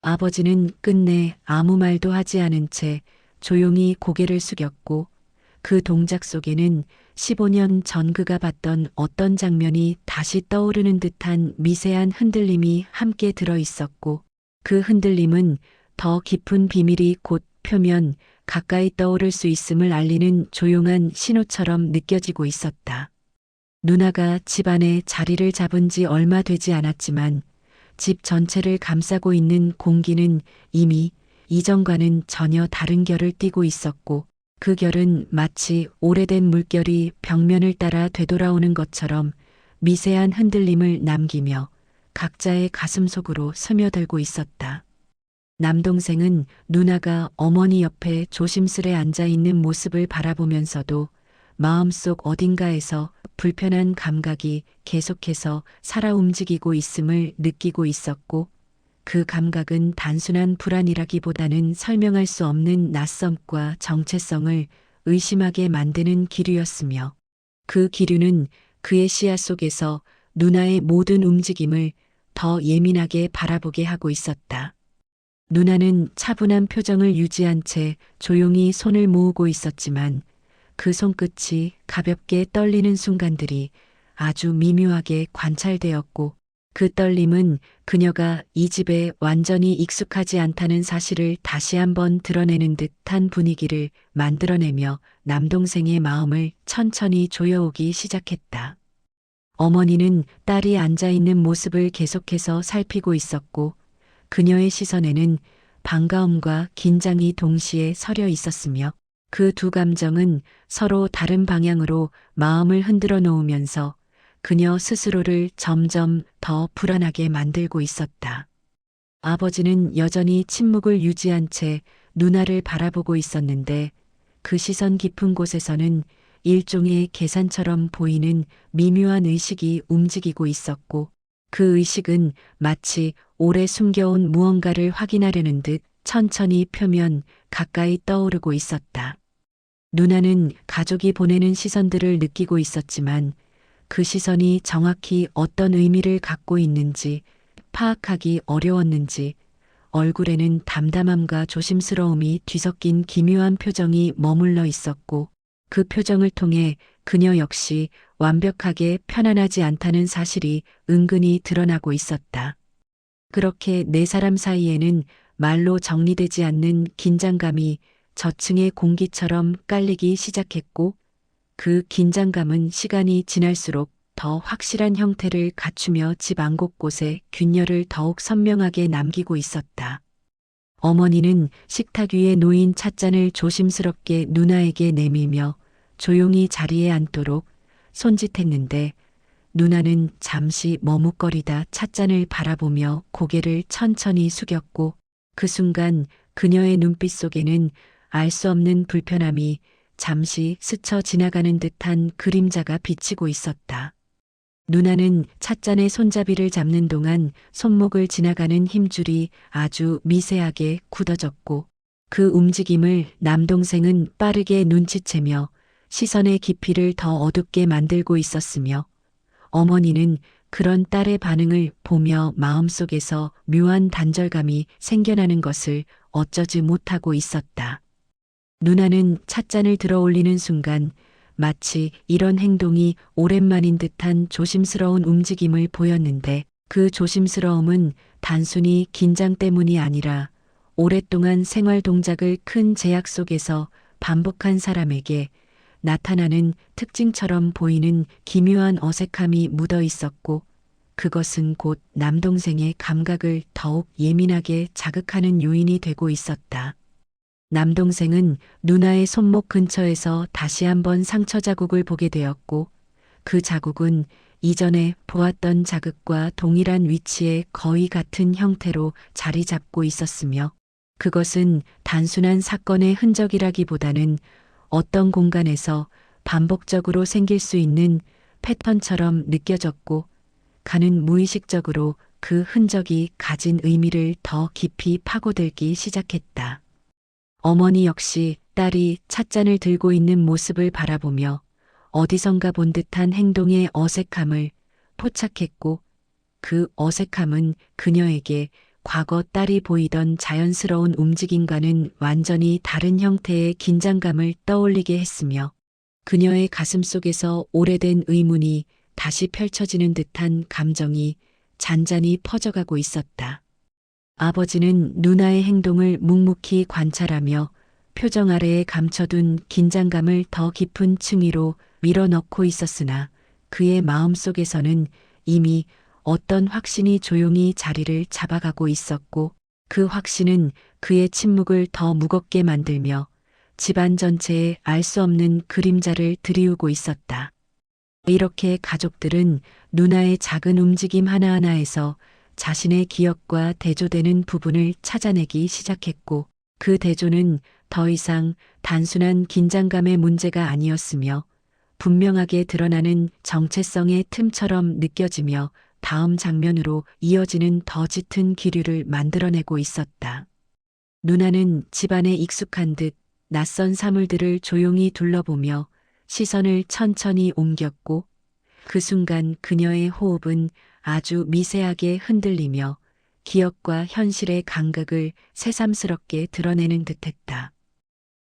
아버지는 끝내 아무 말도 하지 않은 채 조용히 고개를 숙였고 그 동작 속에는 15년 전 그가 봤던 어떤 장면이 다시 떠오르는 듯한 미세한 흔들림이 함께 들어 있었고 그 흔들림은 더 깊은 비밀이 곧 표면 가까이 떠오를 수 있음을 알리는 조용한 신호처럼 느껴지고 있었다. 누나가 집안에 자리를 잡은 지 얼마 되지 않았지만 집 전체를 감싸고 있는 공기는 이미 이전과는 전혀 다른 결을 띠고 있었고 그 결은 마치 오래된 물결이 벽면을 따라 되돌아오는 것처럼 미세한 흔들림을 남기며 각자의 가슴 속으로 스며들고 있었다. 남동생은 누나가 어머니 옆에 조심스레 앉아 있는 모습을 바라보면서도 마음속 어딘가에서 불편한 감각이 계속해서 살아 움직이고 있음을 느끼고 있었고 그 감각은 단순한 불안이라기보다는 설명할 수 없는 낯섦과 정체성을 의심하게 만드는 기류였으며 그 기류는 그의 시야 속에서 누나의 모든 움직임을 더 예민하게 바라보게 하고 있었다. 누나는 차분한 표정을 유지한 채 조용히 손을 모으고 있었지만 그 손끝이 가볍게 떨리는 순간들이 아주 미묘하게 관찰되었고 그 떨림은 그녀가 이 집에 완전히 익숙하지 않다는 사실을 다시 한번 드러내는 듯한 분위기를 만들어내며 남동생의 마음을 천천히 조여오기 시작했다. 어머니는 딸이 앉아있는 모습을 계속해서 살피고 있었고 그녀의 시선에는 반가움과 긴장이 동시에 서려 있었으며 그 두 감정은 서로 다른 방향으로 마음을 흔들어 놓으면서 그녀 스스로를 점점 더 불안하게 만들고 있었다. 아버지는 여전히 침묵을 유지한 채 누나를 바라보고 있었는데 그 시선 깊은 곳에서는 일종의 계산처럼 보이는 미묘한 의식이 움직이고 있었고 그 의식은 마치 오래 숨겨온 무언가를 확인하려는 듯 천천히 표면 가까이 떠오르고 있었다. 누나는 가족이 보내는 시선들을 느끼고 있었지만 그 시선이 정확히 어떤 의미를 갖고 있는지 파악하기 어려웠는지 얼굴에는 담담함과 조심스러움이 뒤섞인 기묘한 표정이 머물러 있었고 그 표정을 통해 그녀 역시 완벽하게 편안하지 않다는 사실이 은근히 드러나고 있었다. 그렇게 네 사람 사이에는 말로 정리되지 않는 긴장감이 저층의 공기처럼 깔리기 시작했고 그 긴장감은 시간이 지날수록 더 확실한 형태를 갖추며 집 안 곳곳에 균열을 더욱 선명하게 남기고 있었다. 어머니는 식탁 위에 놓인 찻잔을 조심스럽게 누나에게 내밀며 조용히 자리에 앉도록 손짓했는데 누나는 잠시 머뭇거리다 찻잔을 바라보며 고개를 천천히 숙였고 그 순간 그녀의 눈빛 속에는 알 수 없는 불편함이 잠시 스쳐 지나가는 듯한 그림자가 비치고 있었다. 누나는 찻잔의 손잡이를 잡는 동안 손목을 지나가는 힘줄이 아주 미세하게 굳어졌고 그 움직임을 남동생은 빠르게 눈치채며 시선의 깊이를 더 어둡게 만들고 있었으며 어머니는 그런 딸의 반응을 보며 마음속에서 묘한 단절감이 생겨나는 것을 어쩌지 못하고 있었다. 누나는 찻잔을 들어 올리는 순간 마치 이런 행동이 오랜만인 듯한 조심스러운 움직임을 보였는데 그 조심스러움은 단순히 긴장 때문이 아니라 오랫동안 생활 동작을 큰 제약 속에서 반복한 사람에게 나타나는 특징처럼 보이는 기묘한 어색함이 묻어 있었고 그것은 곧 남동생의 감각을 더욱 예민하게 자극하는 요인이 되고 있었다. 남동생은 누나의 손목 근처에서 다시 한번 상처 자국을 보게 되었고 그 자국은 이전에 보았던 자극과 동일한 위치에 거의 같은 형태로 자리 잡고 있었으며 그것은 단순한 사건의 흔적이라기보다는 어떤 공간에서 반복적으로 생길 수 있는 패턴처럼 느껴졌고 가는 무의식적으로 그 흔적이 가진 의미를 더 깊이 파고들기 시작했다. 어머니 역시 딸이 찻잔을 들고 있는 모습을 바라보며 어디선가 본 듯한 행동의 어색함을 포착했고 그 어색함은 그녀에게 과거 딸이 보이던 자연스러운 움직임과는 완전히 다른 형태의 긴장감을 떠올리게 했으며 그녀의 가슴 속에서 오래된 의문이 다시 펼쳐지는 듯한 감정이 잔잔히 퍼져가고 있었다. 아버지는 누나의 행동을 묵묵히 관찰하며 표정 아래에 감춰둔 긴장감을 더 깊은 층위로 밀어넣고 있었으나 그의 마음속에서는 이미 어떤 확신이 조용히 자리를 잡아가고 있었고 그 확신은 그의 침묵을 더 무겁게 만들며 집안 전체에 알 수 없는 그림자를 드리우고 있었다. 이렇게 가족들은 누나의 작은 움직임 하나하나에서 자신의 기억과 대조되는 부분을 찾아내기 시작했고 그 대조는 더 이상 단순한 긴장감의 문제가 아니었으며 분명하게 드러나는 정체성의 틈처럼 느껴지며 다음 장면으로 이어지는 더 짙은 기류를 만들어내고 있었다. 누나는 집안에 익숙한 듯 낯선 사물들을 조용히 둘러보며 시선을 천천히 옮겼고 그 순간 그녀의 호흡은 아주 미세하게 흔들리며 기억과 현실의 간극을 새삼스럽게 드러내는 듯했다.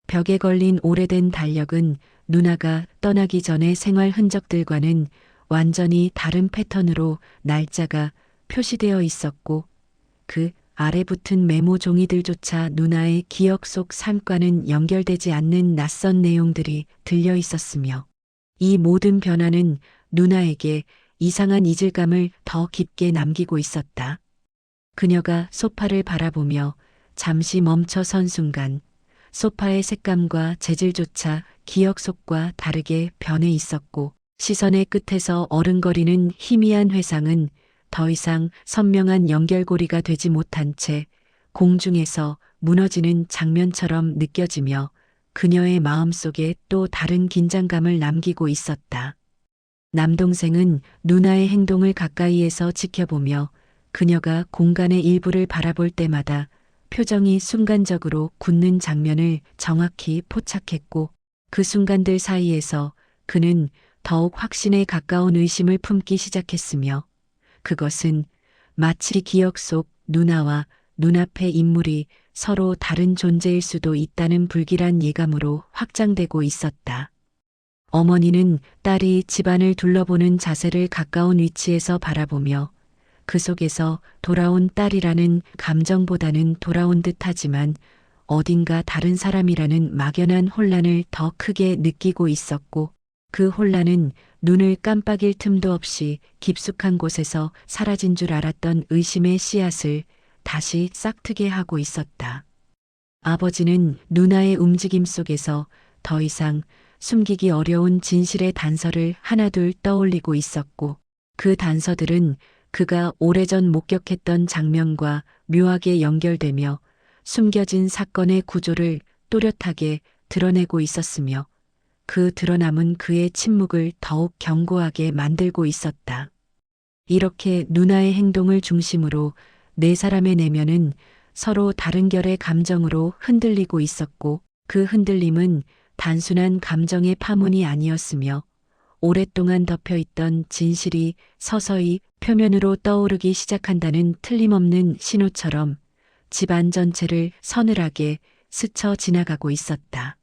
벽에 걸린 오래된 달력은 누나가 떠나기 전의 생활 흔적들과는 완전히 다른 패턴으로 날짜가 표시되어 있었고 그 아래 붙은 메모 종이들조차 누나의 기억 속 삶과는 연결되지 않는 낯선 내용들이 들려 있었으며 이 모든 변화는 누나에게 이상한 이질감을 더 깊게 남기고 있었다. 그녀가 소파를 바라보며 잠시 멈춰선 순간 소파의 색감과 재질조차 기억 속과 다르게 변해 있었고 시선의 끝에서 어른거리는 희미한 회상은 더 이상 선명한 연결고리가 되지 못한 채 공중에서 무너지는 장면처럼 느껴지며 그녀의 마음속에 또 다른 긴장감을 남기고 있었다. 남동생은 누나의 행동을 가까이에서 지켜보며 그녀가 공간의 일부를 바라볼 때마다 표정이 순간적으로 굳는 장면을 정확히 포착했고 그 순간들 사이에서 그는 더욱 확신에 가까운 의심을 품기 시작했으며 그것은 마치 기억 속 누나와 눈앞의 인물이 서로 다른 존재일 수도 있다는 불길한 예감으로 확장되고 있었다. 어머니는 딸이 집안을 둘러보는 자세를 가까운 위치에서 바라보며 그 속에서 돌아온 딸이라는 감정보다는 돌아온 듯하지만 어딘가 다른 사람이라는 막연한 혼란을 더 크게 느끼고 있었고 그 혼란은 눈을 깜빡일 틈도 없이 깊숙한 곳에서 사라진 줄 알았던 의심의 씨앗을 다시 싹트게 하고 있었다. 아버지는 누나의 움직임 속에서 더 이상 숨기기 어려운 진실의 단서를 하나둘 떠올리고 있었고 그 단서들은 그가 오래전 목격했던 장면과 묘하게 연결되며 숨겨진 사건의 구조를 또렷하게 드러내고 있었으며 그 드러남은 그의 침묵을 더욱 견고하게 만들고 있었다. 이렇게 누나의 행동을 중심으로 네 사람의 내면은 서로 다른 결의 감정으로 흔들리고 있었고 그 흔들림은 단순한 감정의 파문이 아니었으며 오랫동안 덮여있던 진실이 서서히 표면으로 떠오르기 시작한다는 틀림없는 신호처럼 집안 전체를 서늘하게 스쳐 지나가고 있었다.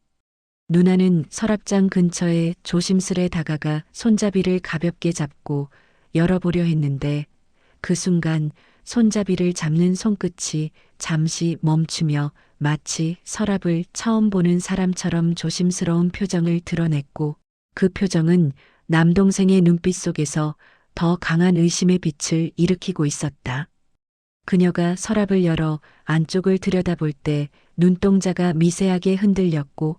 누나는 서랍장 근처에 조심스레 다가가 손잡이를 가볍게 잡고 열어보려 했는데 그 순간 손잡이를 잡는 손끝이 잠시 멈추며 마치 서랍을 처음 보는 사람처럼 조심스러운 표정을 드러냈고 그 표정은 남동생의 눈빛 속에서 더 강한 의심의 빛을 일으키고 있었다. 그녀가 서랍을 열어 안쪽을 들여다볼 때 눈동자가 미세하게 흔들렸고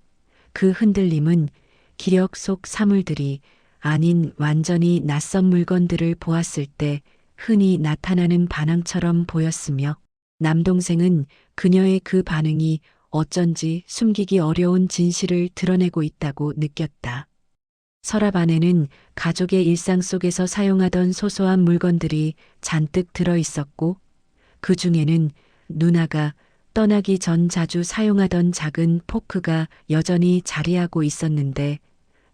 그 흔들림은 기력 속 사물들이 아닌 완전히 낯선 물건들을 보았을 때 흔히 나타나는 반항처럼 보였으며 남동생은 그녀의 그 반응이 어쩐지 숨기기 어려운 진실을 드러내고 있다고 느꼈다. 서랍 안에는 가족의 일상 속에서 사용하던 소소한 물건들이 잔뜩 들어 있었고 그 중에는 누나가 떠나기 전 자주 사용하던 작은 포크가 여전히 자리하고 있었는데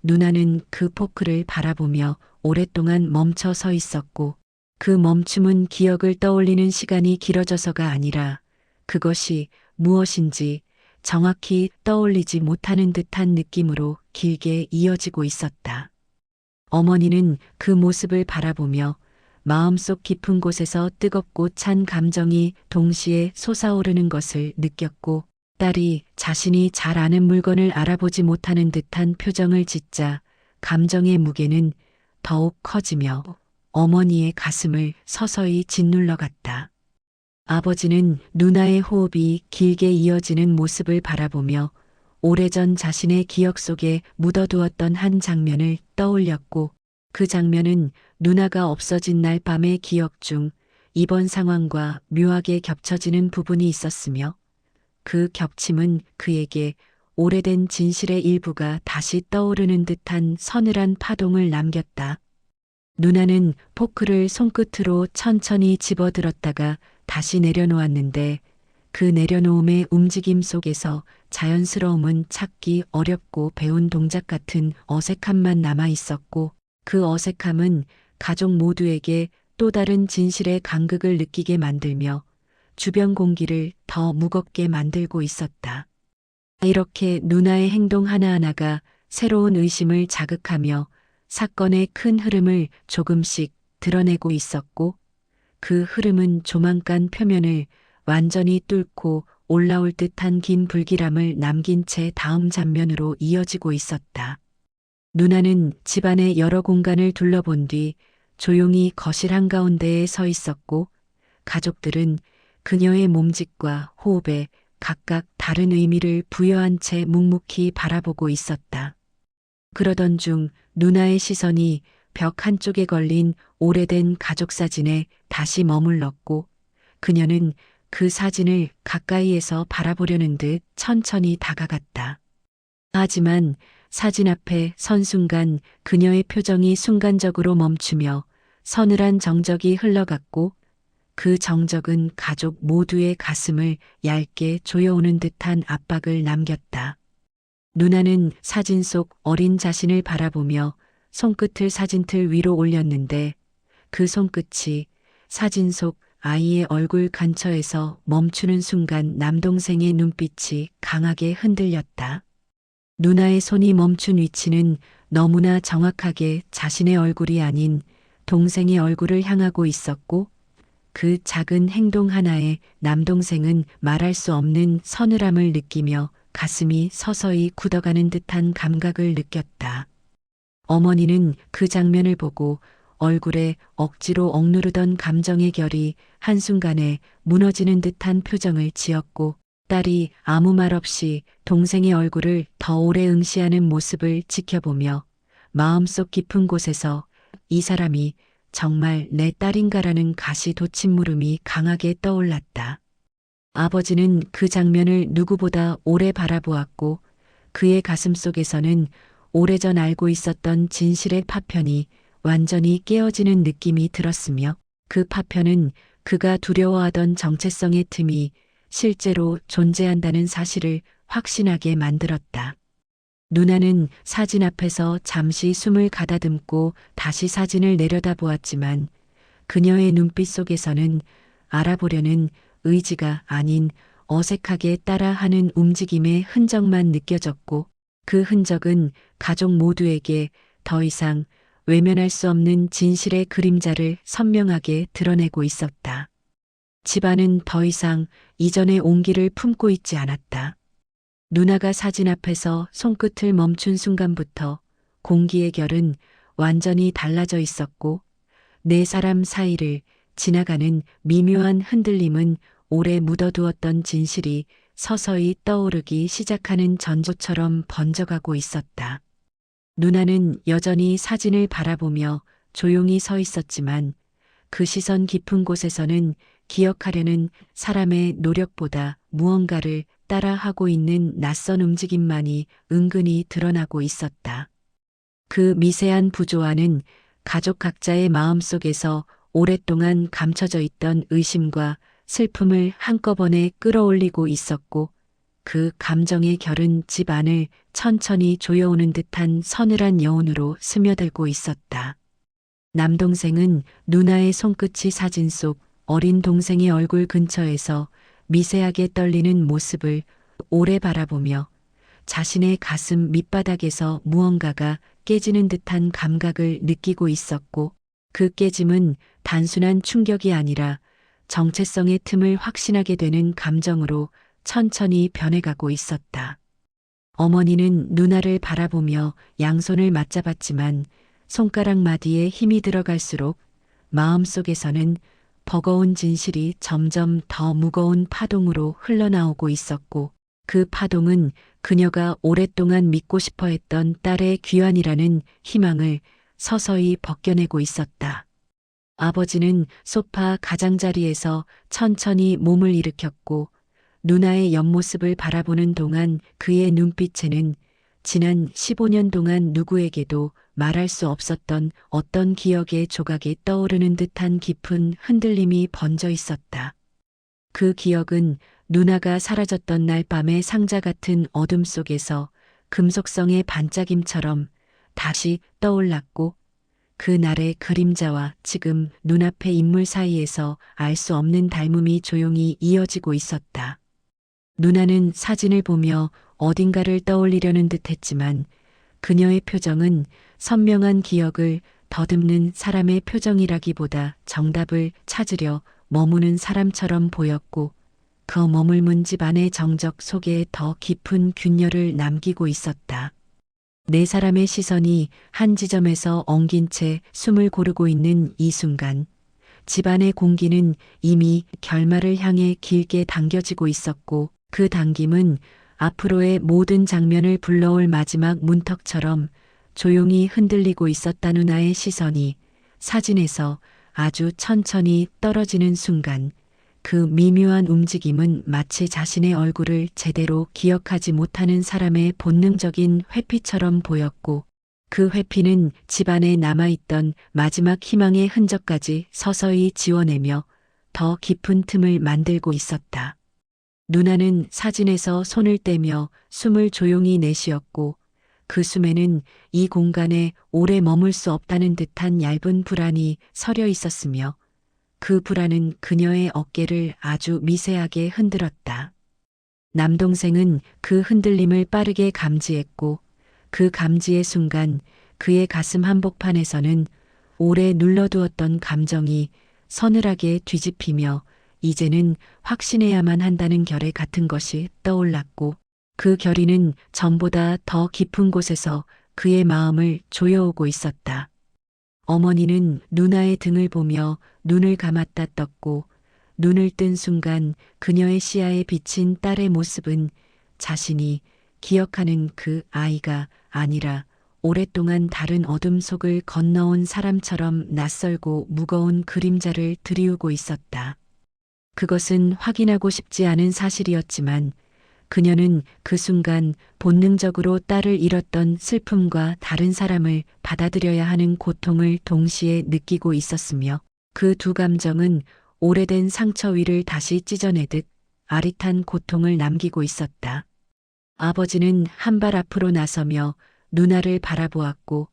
누나는 그 포크를 바라보며 오랫동안 멈춰 서 있었고 그 멈춤은 기억을 떠올리는 시간이 길어져서가 아니라 그것이 무엇인지 정확히 떠올리지 못하는 듯한 느낌으로 길게 이어지고 있었다. 어머니는 그 모습을 바라보며 마음속 깊은 곳에서 뜨겁고 찬 감정이 동시에 솟아오르는 것을 느꼈고 딸이 자신이 잘 아는 물건을 알아보지 못하는 듯한 표정을 짓자 감정의 무게는 더욱 커지며 어머니의 가슴을 서서히 짓눌러 갔다. 아버지는 누나의 호흡이 길게 이어지는 모습을 바라보며 오래전 자신의 기억 속에 묻어두었던 한 장면을 떠올렸고 그 장면은 누나가 없어진 날 밤의 기억 중 이번 상황과 묘하게 겹쳐지는 부분이 있었으며 그 겹침은 그에게 오래된 진실의 일부가 다시 떠오르는 듯한 서늘한 파동을 남겼다. 누나는 포크를 손끝으로 천천히 집어들었다가 다시 내려놓았는데 그 내려놓음의 움직임 속에서 자연스러움은 찾기 어렵고 배운 동작 같은 어색함만 남아 있었고 그 어색함은 가족 모두에게 또 다른 진실의 간극을 느끼게 만들며 주변 공기를 더 무겁게 만들고 있었다. 이렇게 누나의 행동 하나하나가 새로운 의심을 자극하며 사건의 큰 흐름을 조금씩 드러내고 있었고 그 흐름은 조만간 표면을 완전히 뚫고 올라올 듯한 긴 불길함을 남긴 채 다음 장면으로 이어지고 있었다. 누나는 집안의 여러 공간을 둘러본 뒤 조용히 거실 한가운데에 서 있었고 가족들은 그녀의 몸짓과 호흡에 각각 다른 의미를 부여한 채 묵묵히 바라보고 있었다. 그러던 중 누나의 시선이 벽 한쪽에 걸린 오래된 가족 사진에 다시 머물렀고 그녀는 그 사진을 가까이에서 바라보려는 듯 천천히 다가갔다. 하지만 사진 앞에 선 순간 그녀의 표정이 순간적으로 멈추며 서늘한 정적이 흘러갔고 그 정적은 가족 모두의 가슴을 얇게 조여오는 듯한 압박을 남겼다. 누나는 사진 속 어린 자신을 바라보며 손끝을 사진틀 위로 올렸는데 그 손끝이 사진 속 아이의 얼굴 근처에서 멈추는 순간 남동생의 눈빛이 강하게 흔들렸다. 누나의 손이 멈춘 위치는 너무나 정확하게 자신의 얼굴이 아닌 동생의 얼굴을 향하고 있었고 그 작은 행동 하나에 남동생은 말할 수 없는 서늘함을 느끼며 가슴이 서서히 굳어가는 듯한 감각을 느꼈다. 어머니는 그 장면을 보고 얼굴에 억지로 억누르던 감정의 결이 한순간에 무너지는 듯한 표정을 지었고 딸이 아무 말 없이 동생의 얼굴을 더 오래 응시하는 모습을 지켜보며 마음속 깊은 곳에서 이 사람이 정말 내 딸인가라는 가시돋친 강하게 떠올랐다. 아버지는 그 장면을 누구보다 오래 바라보았고 그의 가슴 속에서는 오래전 알고 있었던 진실의 파편이 완전히 깨어지는 느낌이 들었으며 그 파편은 그가 두려워하던 정체성의 틈이 실제로 존재한다는 사실을 확신하게 만들었다. 누나는 사진 앞에서 잠시 숨을 가다듬고 다시 사진을 내려다보았지만 그녀의 눈빛 속에서는 알아보려는 의지가 아닌 어색하게 따라하는 움직임의 흔적만 느껴졌고 그 흔적은 가족 모두에게 더 이상 외면할 수 없는 진실의 그림자를 선명하게 드러내고 있었다. 집안은 더 이상 이전의 온기를 품고 있지 않았다. 누나가 사진 앞에서 손끝을 멈춘 순간부터 공기의 결은 완전히 달라져 있었고, 네 사람 사이를 지나가는 미묘한 흔들림은 오래 묻어두었던 진실이 서서히 떠오르기 시작하는 전조처럼 번져가고 있었다. 누나는 여전히 사진을 바라보며 조용히 서 있었지만 그 시선 깊은 곳에서는 기억하려는 사람의 노력보다 무언가를 따라하고 있는 낯선 움직임만이 은근히 드러나고 있었다. 그 미세한 부조화는 가족 각자의 마음속에서 오랫동안 감춰져 있던 의심과 슬픔을 한꺼번에 끌어올리고 있었고, 그 감정의 결은 집 안을 천천히 조여오는 듯한 서늘한 여운으로 스며들고 있었다. 남동생은 누나의 손끝이 사진 속 어린 동생의 얼굴 근처에서 미세하게 떨리는 모습을 오래 바라보며 자신의 가슴 밑바닥에서 무언가가 깨지는 듯한 감각을 느끼고 있었고, 그 깨짐은 단순한 충격이 아니라 정체성의 틈을 확신하게 되는 감정으로 천천히 변해가고 있었다. 어머니는 누나를 바라보며 양손을 맞잡았지만 손가락 마디에 힘이 들어갈수록 마음속에서는 버거운 진실이 점점 더 무거운 파동으로 흘러나오고 있었고, 그 파동은 그녀가 오랫동안 믿고 싶어 했던 딸의 귀환이라는 희망을 서서히 벗겨내고 있었다. 아버지는 소파 가장자리에서 천천히 몸을 일으켰고, 누나의 옆모습을 바라보는 동안 그의 눈빛에는 지난 15년 동안 누구에게도 말할 수 없었던 어떤 기억의 조각이 떠오르는 듯한 깊은 흔들림이 번져 있었다. 그 기억은 누나가 사라졌던 날 밤의 상자 같은 어둠 속에서 금속성의 반짝임처럼 다시 떠올랐고, 그 날의 그림자와 지금 눈앞의 인물 사이에서 알 수 없는 닮음이 조용히 이어지고 있었다. 누나는 사진을 보며 어딘가를 떠올리려는 듯 했지만 그녀의 표정은 선명한 기억을 더듬는 사람의 표정이라기보다 정답을 찾으려 머무는 사람처럼 보였고, 그 머물문 집 안의 정적 속에 더 깊은 균열을 남기고 있었다. 네 사람의 시선이 한 지점에서 엉긴 채 숨을 고르고 있는 이 순간, 집안의 공기는 이미 결말을 향해 길게 당겨지고 있었고, 그 당김은 앞으로의 모든 장면을 불러올 마지막 문턱처럼 조용히 흔들리고 있었다. 누나의 시선이 사진에서 아주 천천히 떨어지는 순간, 그 미묘한 움직임은 마치 자신의 얼굴을 제대로 기억하지 못하는 사람의 본능적인 회피처럼 보였고, 그 회피는 집안에 남아있던 마지막 희망의 흔적까지 서서히 지워내며 더 깊은 틈을 만들고 있었다. 누나는 사진에서 손을 떼며 숨을 조용히 내쉬었고, 그 숨에는 이 공간에 오래 머물 수 없다는 듯한 얇은 불안이 서려 있었으며, 그 불안은 그녀의 어깨를 아주 미세하게 흔들었다. 남동생은 그 흔들림을 빠르게 감지했고, 그 감지의 순간 그의 가슴 한복판에서는 오래 눌러두었던 감정이 서늘하게 뒤집히며 이제는 확신해야만 한다는 결의 같은 것이 떠올랐고, 그 결의는 전보다 더 깊은 곳에서 그의 마음을 조여오고 있었다. 어머니는 누나의 등을 보며 눈을 감았다 떴고, 눈을 뜬 순간 그녀의 시야에 비친 딸의 모습은 자신이 기억하는 그 아이가 아니라 오랫동안 다른 어둠 속을 건너온 사람처럼 낯설고 무거운 그림자를 드리우고 있었다. 그것은 확인하고 싶지 않은 사실이었지만 그녀는 그 순간 본능적으로 딸을 잃었던 슬픔과 다른 사람을 받아들여야 하는 고통을 동시에 느끼고 있었으며, 그 두 감정은 오래된 상처 위를 다시 찢어내듯 아릿한 고통을 남기고 있었다. 아버지는 한 발 앞으로 나서며 누나를 바라보았고,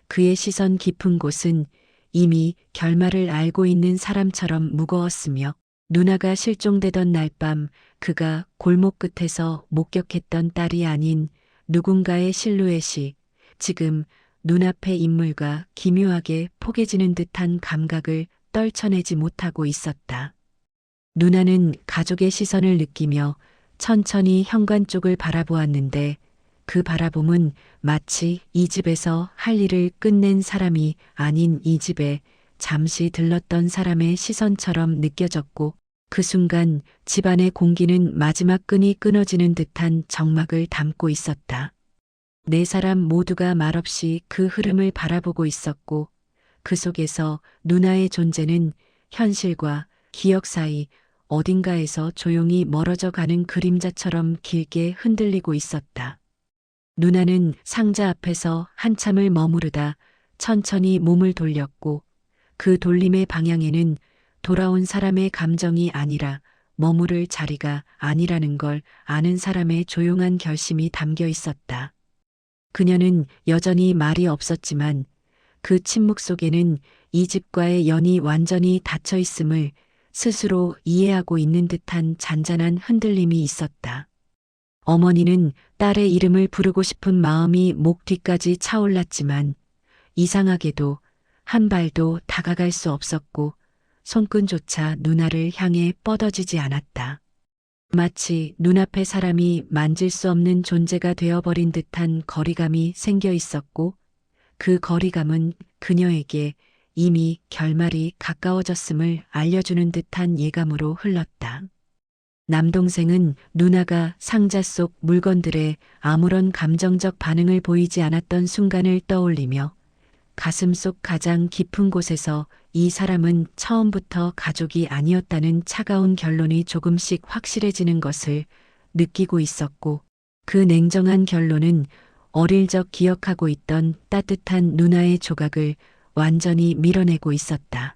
그의 시선 깊은 곳은 이미 결말을 알고 있는 사람처럼 무거웠으며, 누나가 실종되던 날 밤 그가 골목 끝에서 목격했던 딸이 아닌 누군가의 실루엣이 지금 눈앞의 인물과 기묘하게 포개지는 듯한 감각을 떨쳐내지 못하고 있었다. 누나는 가족의 시선을 느끼며 천천히 현관 쪽을 바라보았는데 그 바라봄은 마치 이 집에서 할 일을 끝낸 사람이 아닌 이 집에 잠시 들렀던 사람의 시선처럼 느껴졌고 그 순간 집안의 공기는 마지막 끈이 끊어지는 듯한 적막을 담고 있었다. 네 사람 모두가 말없이 그 흐름을 바라보고 있었고 그 속에서 누나의 존재는 현실과 기억 사이 어딘가에서 조용히 멀어져 가는 그림자처럼 길게 흔들리고 있었다. 누나는 상자 앞에서 한참을 머무르다 천천히 몸을 돌렸고 그 돌림의 방향에는 돌아온 사람의 감정이 아니라 머무를 자리가 아니라는 걸 아는 사람의 조용한 결심이 담겨 있었다. 그녀는 여전히 말이 없었지만 그 침묵 속에는 이 집과의 연이 완전히 닫혀 있음을 스스로 이해하고 있는 듯한 잔잔한 흔들림이 있었다. 어머니는 딸의 이름을 부르고 싶은 마음이 목 뒤까지 차올랐지만 이상하게도 한 발도 다가갈 수 없었고 손끈조차 누나를 향해 뻗어지지 않았다. 마치 눈앞의 사람이 만질 수 없는 존재가 되어버린 듯한 거리감이 생겨 있었고 그 거리감은 그녀에게 이미 결말이 가까워졌음을 알려주는 듯한 예감으로 흘렀다. 남동생은 누나가 상자 속 물건들에 아무런 감정적 반응을 보이지 않았던 순간을 떠올리며 가슴 속 가장 깊은 곳에서 이 사람은 처음부터 가족이 아니었다는 차가운 결론이 조금씩 확실해지는 것을 느끼고 있었고 그 냉정한 결론은 어릴 적 기억하고 있던 따뜻한 누나의 조각을 완전히 밀어내고 있었다.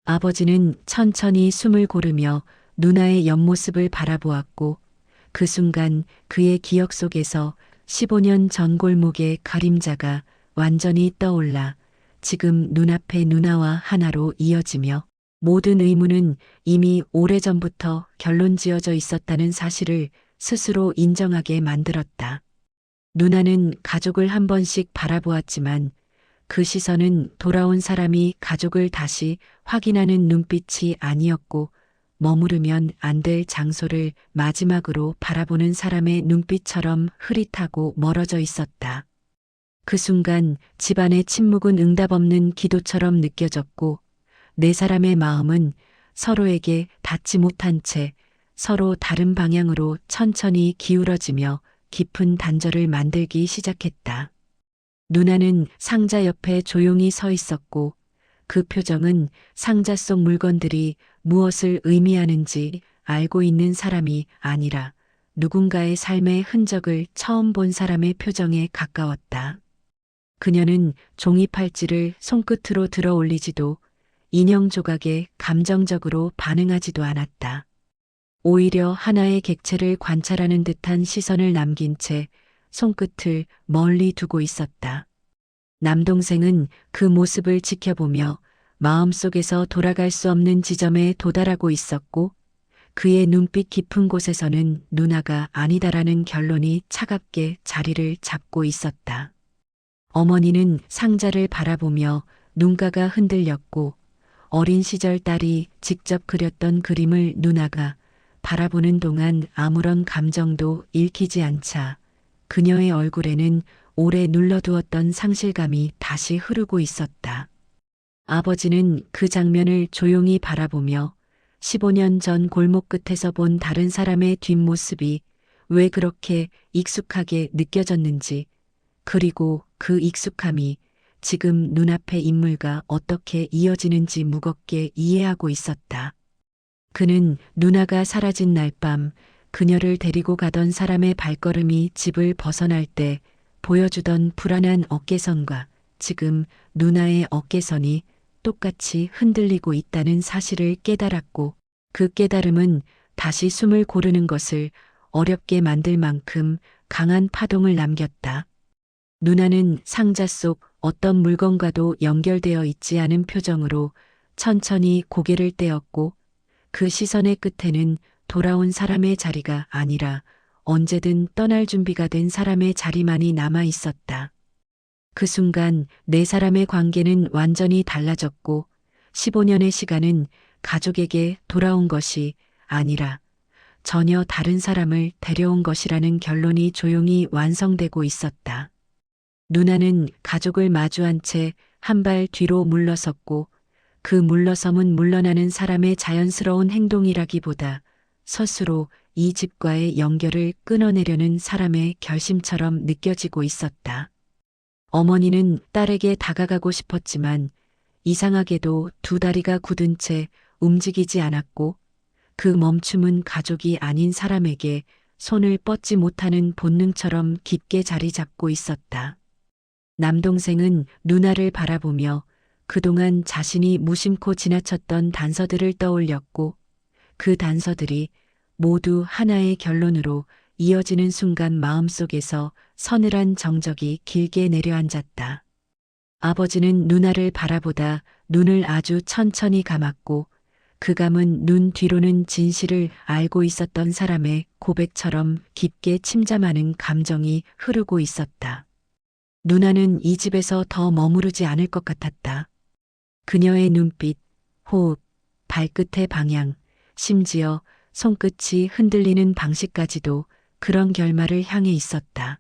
아버지는 천천히 숨을 고르며 누나의 옆모습을 바라보았고 그 순간 그의 기억 속에서 15년 전 골목의 그림자가 완전히 떠올라 지금 눈앞의 누나와 하나로 이어지며 모든 의문은 이미 오래전부터 결론 지어져 있었다는 사실을 스스로 인정하게 만들었다. 누나는 가족을 한 번씩 바라보았지만 그 시선은 돌아온 사람이 가족을 다시 확인하는 눈빛이 아니었고 머무르면 안 될 장소를 마지막으로 바라보는 사람의 눈빛처럼 흐릿하고 멀어져 있었다. 그 순간 집안의 침묵은 응답 없는 기도처럼 느껴졌고 네 사람의 마음은 서로에게 닿지 못한 채 서로 다른 방향으로 천천히 기울어지며 깊은 단절을 만들기 시작했다. 누나는 상자 옆에 조용히 서 있었고 그 표정은 상자 속 물건들이 무엇을 의미하는지 알고 있는 사람이 아니라 누군가의 삶의 흔적을 처음 본 사람의 표정에 가까웠다. 그녀는 종이 팔찌를 손끝으로 들어 올리지도 인형 조각에 감정적으로 반응하지도 않았다. 오히려 하나의 객체를 관찰하는 듯한 시선을 남긴 채 손끝을 멀리 두고 있었다. 남동생은 그 모습을 지켜보며 마음속에서 돌아갈 수 없는 지점에 도달하고 있었고 그의 눈빛 깊은 곳에서는 누나가 아니다라는 결론이 차갑게 자리를 잡고 있었다. 어머니는 상자를 바라보며 눈가가 흔들렸고 어린 시절 딸이 직접 그렸던 그림을 누나가 바라보는 동안 아무런 감정도 읽히지 않자 그녀의 얼굴에는 오래 눌러두었던 상실감이 다시 흐르고 있었다. 아버지는 그 장면을 조용히 바라보며 15년 전 골목 끝에서 본 다른 사람의 뒷모습이 왜 그렇게 익숙하게 느껴졌는지 그리고 그 익숙함이 지금 눈앞의 인물과 어떻게 이어지는지 무겁게 이해하고 있었다. 그는 누나가 사라진 날 밤 그녀를 데리고 가던 사람의 발걸음이 집을 벗어날 때 보여주던 불안한 어깨선과 지금 누나의 어깨선이 똑같이 흔들리고 있다는 사실을 깨달았고 그 깨달음은 다시 숨을 고르는 것을 어렵게 만들 만큼 강한 파동을 남겼다. 누나는 상자 속 어떤 물건과도 연결되어 있지 않은 표정으로 천천히 고개를 떼었고 그 시선의 끝에는 돌아온 사람의 자리가 아니라 언제든 떠날 준비가 된 사람의 자리만이 남아 있었다. 그 순간 네 사람의 관계는 완전히 달라졌고 15년의 시간은 가족에게 돌아온 것이 아니라 전혀 다른 사람을 데려온 것이라는 결론이 조용히 완성되고 있었다. 누나는 가족을 마주한 채 한 발 뒤로 물러섰고 그 물러섬은 물러나는 사람의 자연스러운 행동이라기보다 스스로 이 집과의 연결을 끊어내려는 사람의 결심처럼 느껴지고 있었다. 어머니는 딸에게 다가가고 싶었지만 이상하게도 두 다리가 굳은 채 움직이지 않았고 그 멈춤은 가족이 아닌 사람에게 손을 뻗지 못하는 본능처럼 깊게 자리 잡고 있었다. 남동생은 누나를 바라보며 그동안 자신이 무심코 지나쳤던 단서들을 떠올렸고 그 단서들이 모두 하나의 결론으로 이어지는 순간 마음속에서 서늘한 정적이 길게 내려앉았다. 아버지는 누나를 바라보다 눈을 아주 천천히 감았고 그 감은 눈 뒤로는 진실을 알고 있었던 사람의 고백처럼 깊게 침잠하는 감정이 흐르고 있었다. 누나는 이 집에서 더 머무르지 않을 것 같았다. 그녀의 눈빛, 호흡, 발끝의 방향, 심지어 손끝이 흔들리는 방식까지도 그런 결말을 향해 있었다.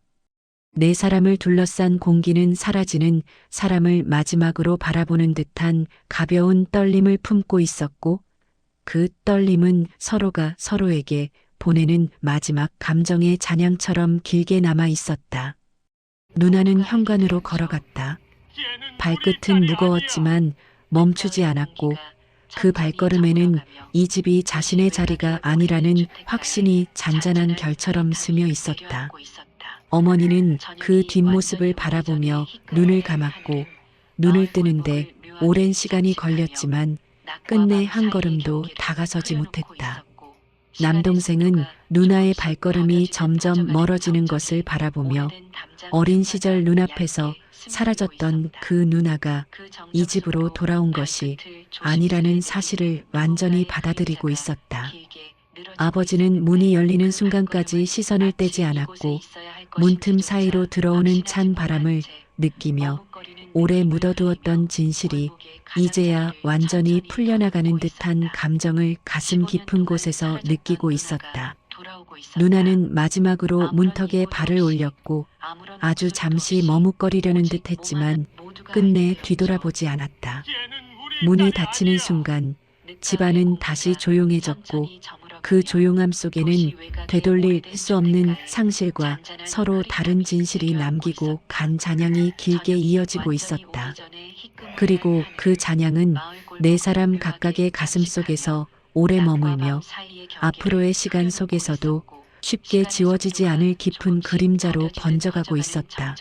네 사람을 둘러싼 공기는 사라지는 사람을 마지막으로 바라보는 듯한 가벼운 떨림을 품고 있었고 그 떨림은 서로가 서로에게 보내는 마지막 감정의 잔향처럼 길게 남아 있었다. 누나는 현관으로 걸어갔다. 발끝은 무거웠지만 멈추지 않았고 그 발걸음에는 이 집이 자신의 자리가 아니라는 확신이 잔잔한 결처럼 스며 있었다. 어머니는 그 뒷모습을 바라보며 눈을 감았고 눈을 뜨는데 오랜 시간이 걸렸지만 끝내 한 걸음도 다가서지 못했다. 남동생은 누나의 발걸음이 점점 멀어지는 것을 바라보며 어린 시절 눈앞에서 사라졌던 그 누나가 이 집으로 돌아온 것이 아니라는 사실을 완전히 받아들이고 있었다. 아버지는 문이 열리는 순간까지 시선을 떼지 않았고 문틈 사이로 들어오는 찬 바람을 느끼며 오래 묻어두었던 진실이 이제야 완전히 풀려나가는 듯한 감정을 가슴 깊은 곳에서 느끼고 있었다. 누나는 마지막으로 문턱에 발을 올렸고 아주 잠시 머뭇거리려는 듯 했지만 끝내 뒤돌아보지 않았다. 문이 닫히는 순간 집안은 다시 조용해졌고 그 조용함 속에는 되돌릴 수 없는 상실과 서로 다른 진실이 남기고 간 잔향이 길게 이어지고 있었다. 그리고 그 잔향은 네 사람 각각의 가슴 속에서 오래 머물며 앞으로의 시간 속에서도 쉽게 지워지지 않을 깊은 그림자로 번져가고 있었다.